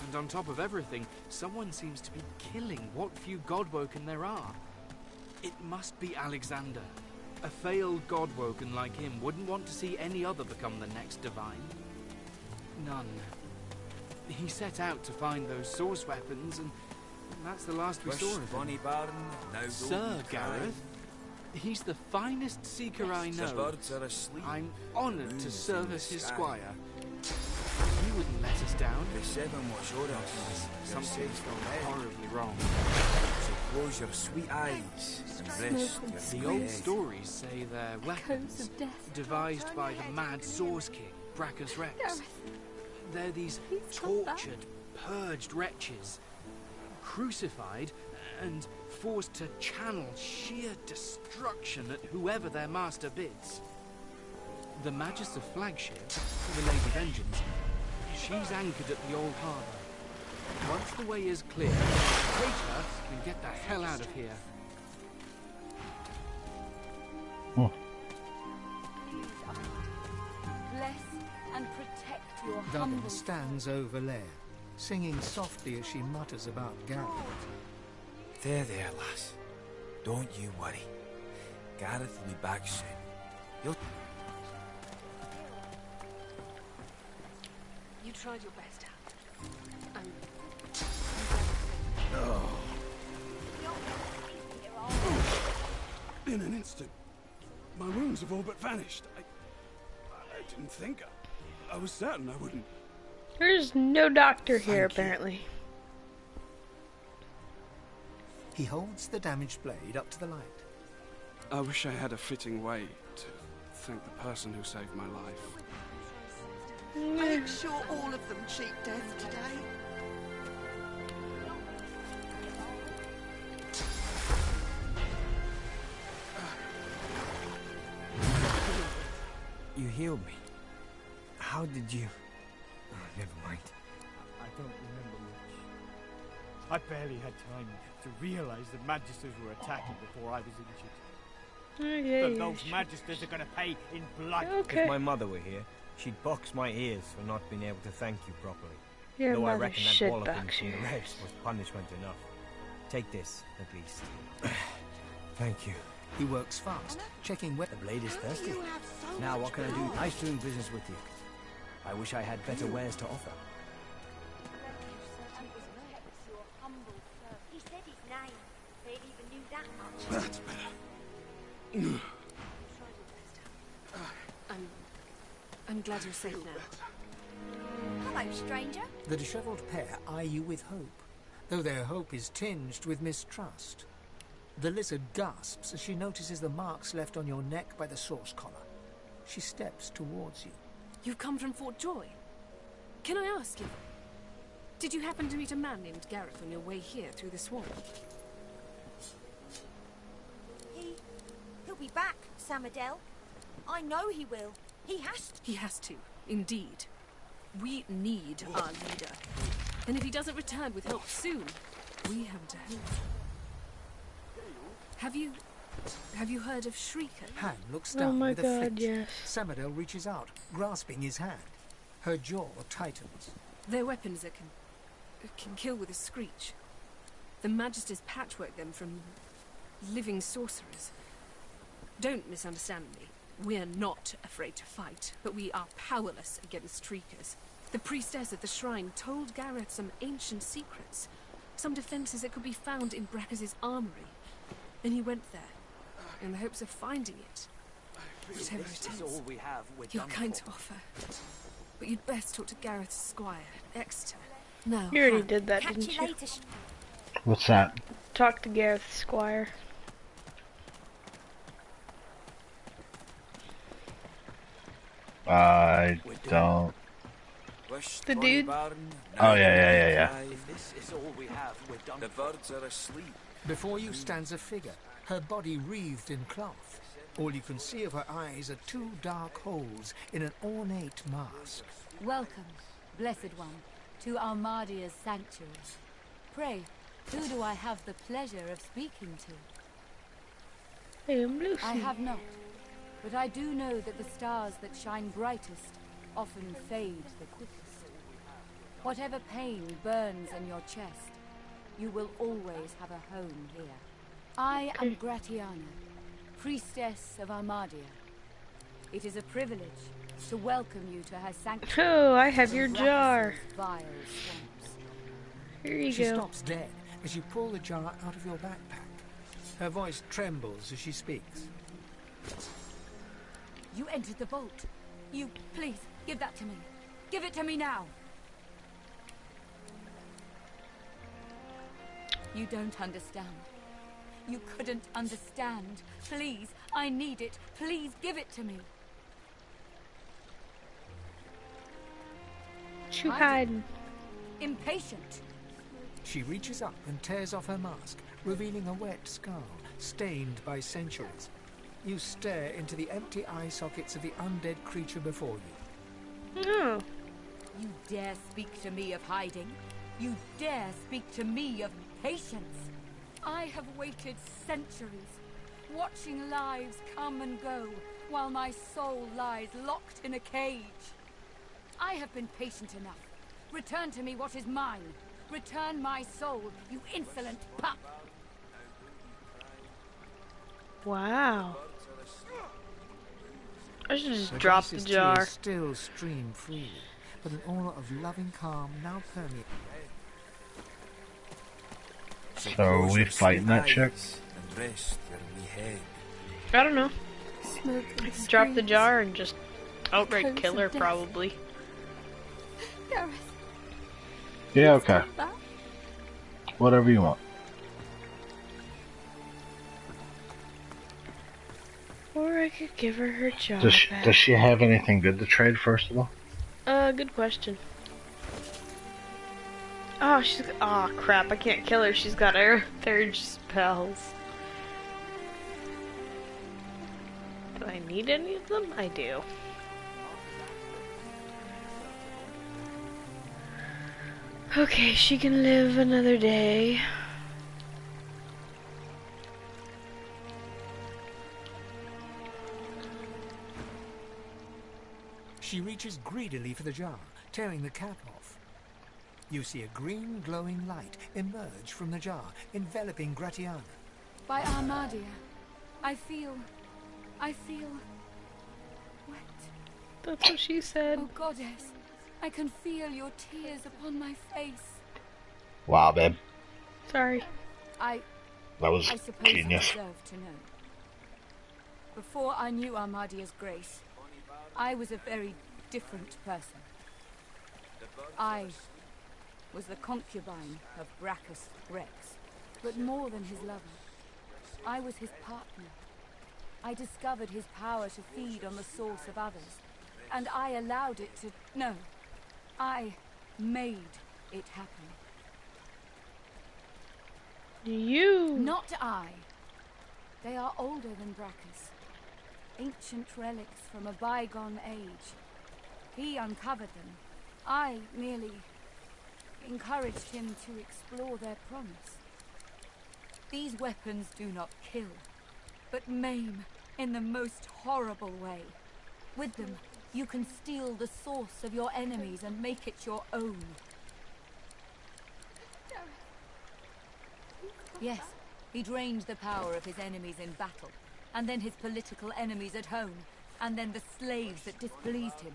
And on top of everything, someone seems to be killing what few godwoken there are. It must be Alexander. A failed godwoken like him wouldn't want to see any other become the next Divine. None. He set out to find those source weapons, and that's the last we Wish, saw of him. Bonnie Baron, now don't Sir you cry. Gareth, he's the finest seeker I know. The birds are asleep. I'm honoured to Moons serve in the as his sky. squire. He wouldn't let us down. The seven watch over us. You're Something's safe in gone bed. horribly wrong. So close your sweet eyes and rest The your old head. stories say they're weapons of death devised by the mad Source King, Braccus Rex. They're these tortured, purged wretches, crucified and forced to channel sheer destruction at whoever their master bids. The Magister flagship, the Lady Vengeance, she's anchored at the old harbour. Once the way is clear, take her and get the hell out of here. Bless and protect your Duggan humble stands over Lair, singing softly as she mutters about Gareth. There, lass. Don't you worry. Gareth will be back soon. He'll... You tried your best, Hal. In an instant, my wounds have all but vanished. I didn't think. I was certain I wouldn't. There's no doctor here, apparently. He holds the damaged blade up to the light. I wish I had a fitting way to thank the person who saved my life. Make sure all of them cheat death today. You healed me. How did you... Oh, never mind. I don't remember much. I barely had time to realize the Magisters were attacking before I was injured. But those Magisters are going to pay in blood. If my mother were here, she'd box my ears for not being able to thank you properly. Your Though I mother reckon that should walloping box from the your Rex was punishment enough. Take this, at least. Thank you. He works fast, checking where The blade is thirsty. Now what can I do? Nice doing business with you. I wish I had better wares to offer. He said his name. They even knew that much. That's better. I'm glad you're safe now. Hello, stranger. The disheveled pair eye you with hope, though their hope is tinged with mistrust. The lizard gasps as she notices the marks left on your neck by the source collar. She steps towards you. You've come from Fort Joy. Can I ask you, did you happen to meet a man named Gareth on your way here through the swamp? He'll be back, Samadel. I know he will. He has to. He has to, indeed. We need our leader. And if he doesn't return with help soon, we have to help. Have you heard of Shrieker? Han looks down my with a God, flinch. yes. Samadel reaches out, grasping his hand. Her jaw tightens. They're weapons that can kill with a screech. The Magisters patchwork them from living sorcerers. Don't misunderstand me. We're not afraid to fight, but we are powerless against Shriekers. The priestess at the shrine told Gareth some ancient secrets, some defenses that could be found in Braccus's armory. And he went there, in the hopes of finding it. Whatever it is, all we have. you're kind to offer. But you'd best talk to Gareth's squire, Exeter. Now, You already did that, Catch didn't you you? later. What's that? Talk to Gareth Squire. I don't. The dude? Oh, yeah. If this is all we have, we're done. The birds are asleep. Before you stands a figure, her body wreathed in cloth. All you can see of her eyes are two dark holes in an ornate mask. welcome, blessed one, to Armadia's sanctuary. Pray, who do I have the pleasure of speaking to? I am Lucy. I have not, but I do know that the stars that shine brightest often fade the quickest. Whatever pain burns in your chest, you will always have a home here. I am Gratiana, priestess of Armadia. It is a privilege to welcome you to her sanctuary. Oh, I have your from jar. Braccus's vile swamps. Here you She go. stops dead as you pull the jar out of your backpack. Her voice trembles as she speaks. You entered the vault. Please, give that to me. Give it to me now. You don't understand. You couldn't understand. Please, I need it. Please give it to me. What you hiding? Impatient. She reaches up and tears off her mask, revealing a wet skull, stained by centuries. You stare into the empty eye sockets of the undead creature before you. No. You dare speak to me of hiding? You dare speak to me of patience? I have waited centuries, watching lives come and go, while my soul lies locked in a cage. I have been patient enough. Return to me what is mine. Return my soul, you insolent pup! Wow. I should just Her drop the grace's jar. tears still stream freely, but an aura of loving calm now permeates. So are we fighting that chick? And rest your wee head. I don't know. Smoke and Drop the screams. jar and just outright Echoes kill her, of death. probably. Gareth, Yeah, okay. back. Whatever you want. Or I could give her her jar back. Does she have anything good to trade, first of all? Good question. Oh, oh crap, I can't kill her. She's got her third spells. Do I need any of them? I do. Okay, she can live another day. She reaches greedily for the jar, tearing the cap off. You see a green glowing light emerge from the jar, enveloping Gratiana. By Armadia, I feel wet. That's what she said. Oh goddess, I can feel your tears upon my face. Wow, babe. Sorry. I That was suppose genius. you deserve to know. Before I knew Armadia's grace, I was a very different person. I was the concubine of Braccus Rex, but more than his lover. I was his partner. I discovered his power to feed on the source of others, and I allowed it to... No, I made it happen. You? Not I. They are older than Braccus. Ancient relics from a bygone age. He uncovered them. I merely encouraged him to explore their promise. These weapons do not kill, but maim in the most horrible way. With them, you can steal the source of your enemies and make it your own. Yes, he drained the power of his enemies in battle, and then his political enemies at home, and then the slaves that displeased him.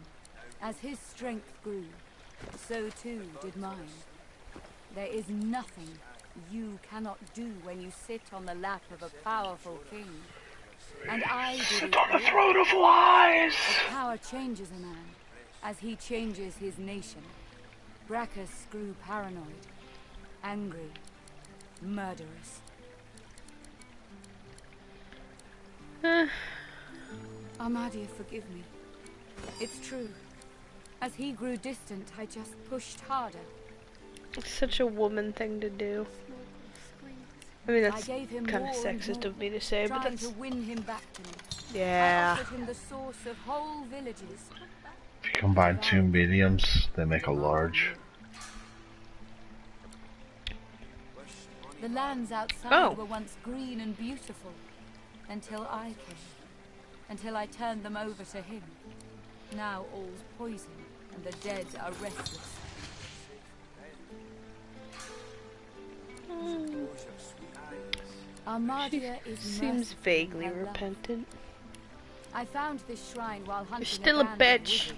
As his strength grew, so too did mine. There is nothing you cannot do when you sit on the lap of a powerful king. And I did Sit it on the all. throne of lies! But power changes a man, as he changes his nation. Braccus grew paranoid, angry, murderous. Armadia, forgive me. It's true. As he grew distant, I just pushed harder. It's such a woman thing to do. I mean, that's kind of sexist of me to say, but trying that's... to win him back to me. Yeah. I offered him the source of whole villages. If you combine two mediums, they make a large. The lands outside were once green and beautiful, until I came. Until I turned them over to him. Now all's poison, and the dead are restless. Armadia is seems vaguely repentant. I found this shrine while hunting. You're still a bitch.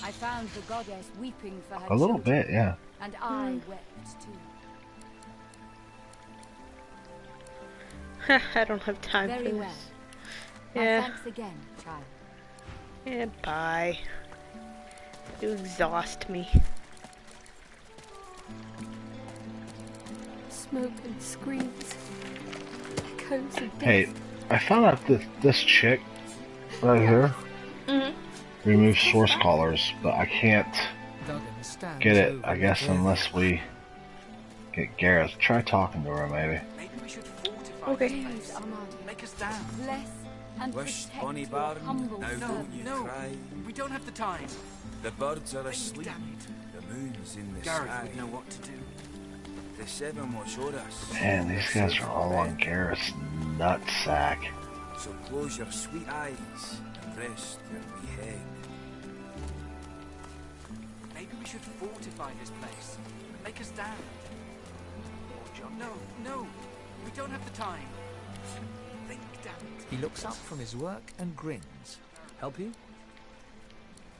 I found the goddess weeping for her A little children, bit, yeah. and I wept too. I don't have time Very for this. well. My Yeah. thanks again, child. Yeah, bye. You exhaust me. Smoke and screams. Echoes of death. Hey, I found out that this chick right here removes source collars, but I can't get it, I guess, unless we get Gareth. Try talking to her, maybe. Okay. Make us down. Bless and Wish protect Bonnie your Baron, humble now servant. don't you cry. We don't have the time. The birds are asleep. The moon's in the Gareth sky. would know what to do. The seven watch o'er us. Man, these guys are all on Gareth's nutsack. So close your sweet eyes and rest your wee head. Maybe we should fortify this place. Make us stand. Oh, John, no. We don't have the time. Think, damn it. He looks up from his work and grins. Help you?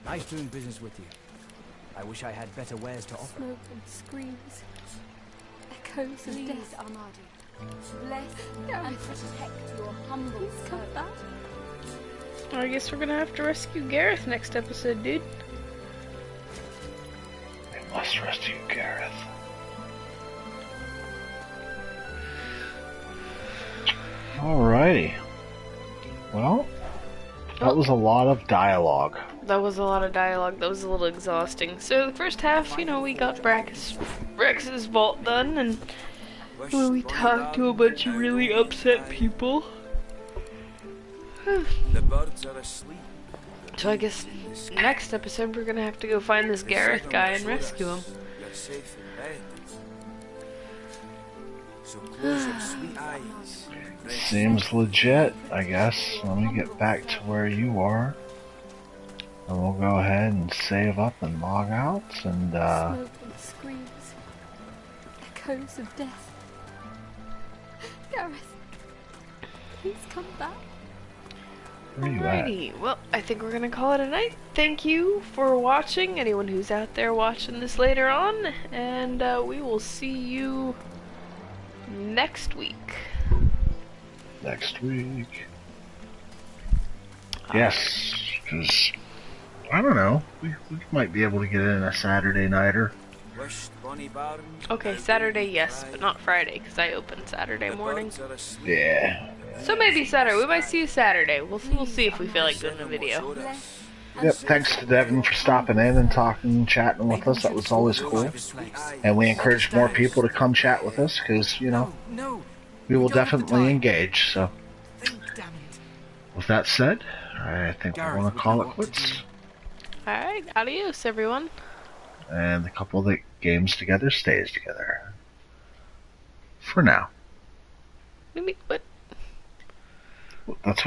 Nice doing business with you. I wish I had better wares to offer. Smoke and screams. Echoes of Please, death. Armadi. Bless and protect your humble servant. I guess we're gonna have to rescue Gareth next episode, dude. We must rescue Gareth. Alrighty. Well, that was a lot of dialogue. That was a lot of dialogue. That was a little exhausting. So the first half, you know, we got Braccus' vault done, and we talked to a bunch of really upset people. The birds are asleep. So I guess next episode we're gonna have to go find this Gareth guy and rescue him. You're safe in bed. So close your sweet eyes. Seems legit, I guess. Let me get back to where you are. And we'll go ahead and save up and log out, and Smoke and screams. Echoes of death. Gareth, please come back. where are you at? Alrighty, well, I think we're gonna call it a night. Thank you for watching, anyone who's out there watching this later on, and we will see you next week. Next week. Yes, because I don't know. We might be able to get in a Saturday nighter. Okay, Saturday, yes, but not Friday, because I open Saturday morning. Yeah. So maybe Saturday. We might see you Saturday. We'll see if we feel like doing a video. Yep, thanks to Devin for stopping in and talking and chatting with us. That was always cool. And we encourage more people to come chat with us, because, you know, we will definitely engage. So, with that said, I think we're going to call it quits. Alright, adios, everyone. And the couple that games together stays together. For now. What? That's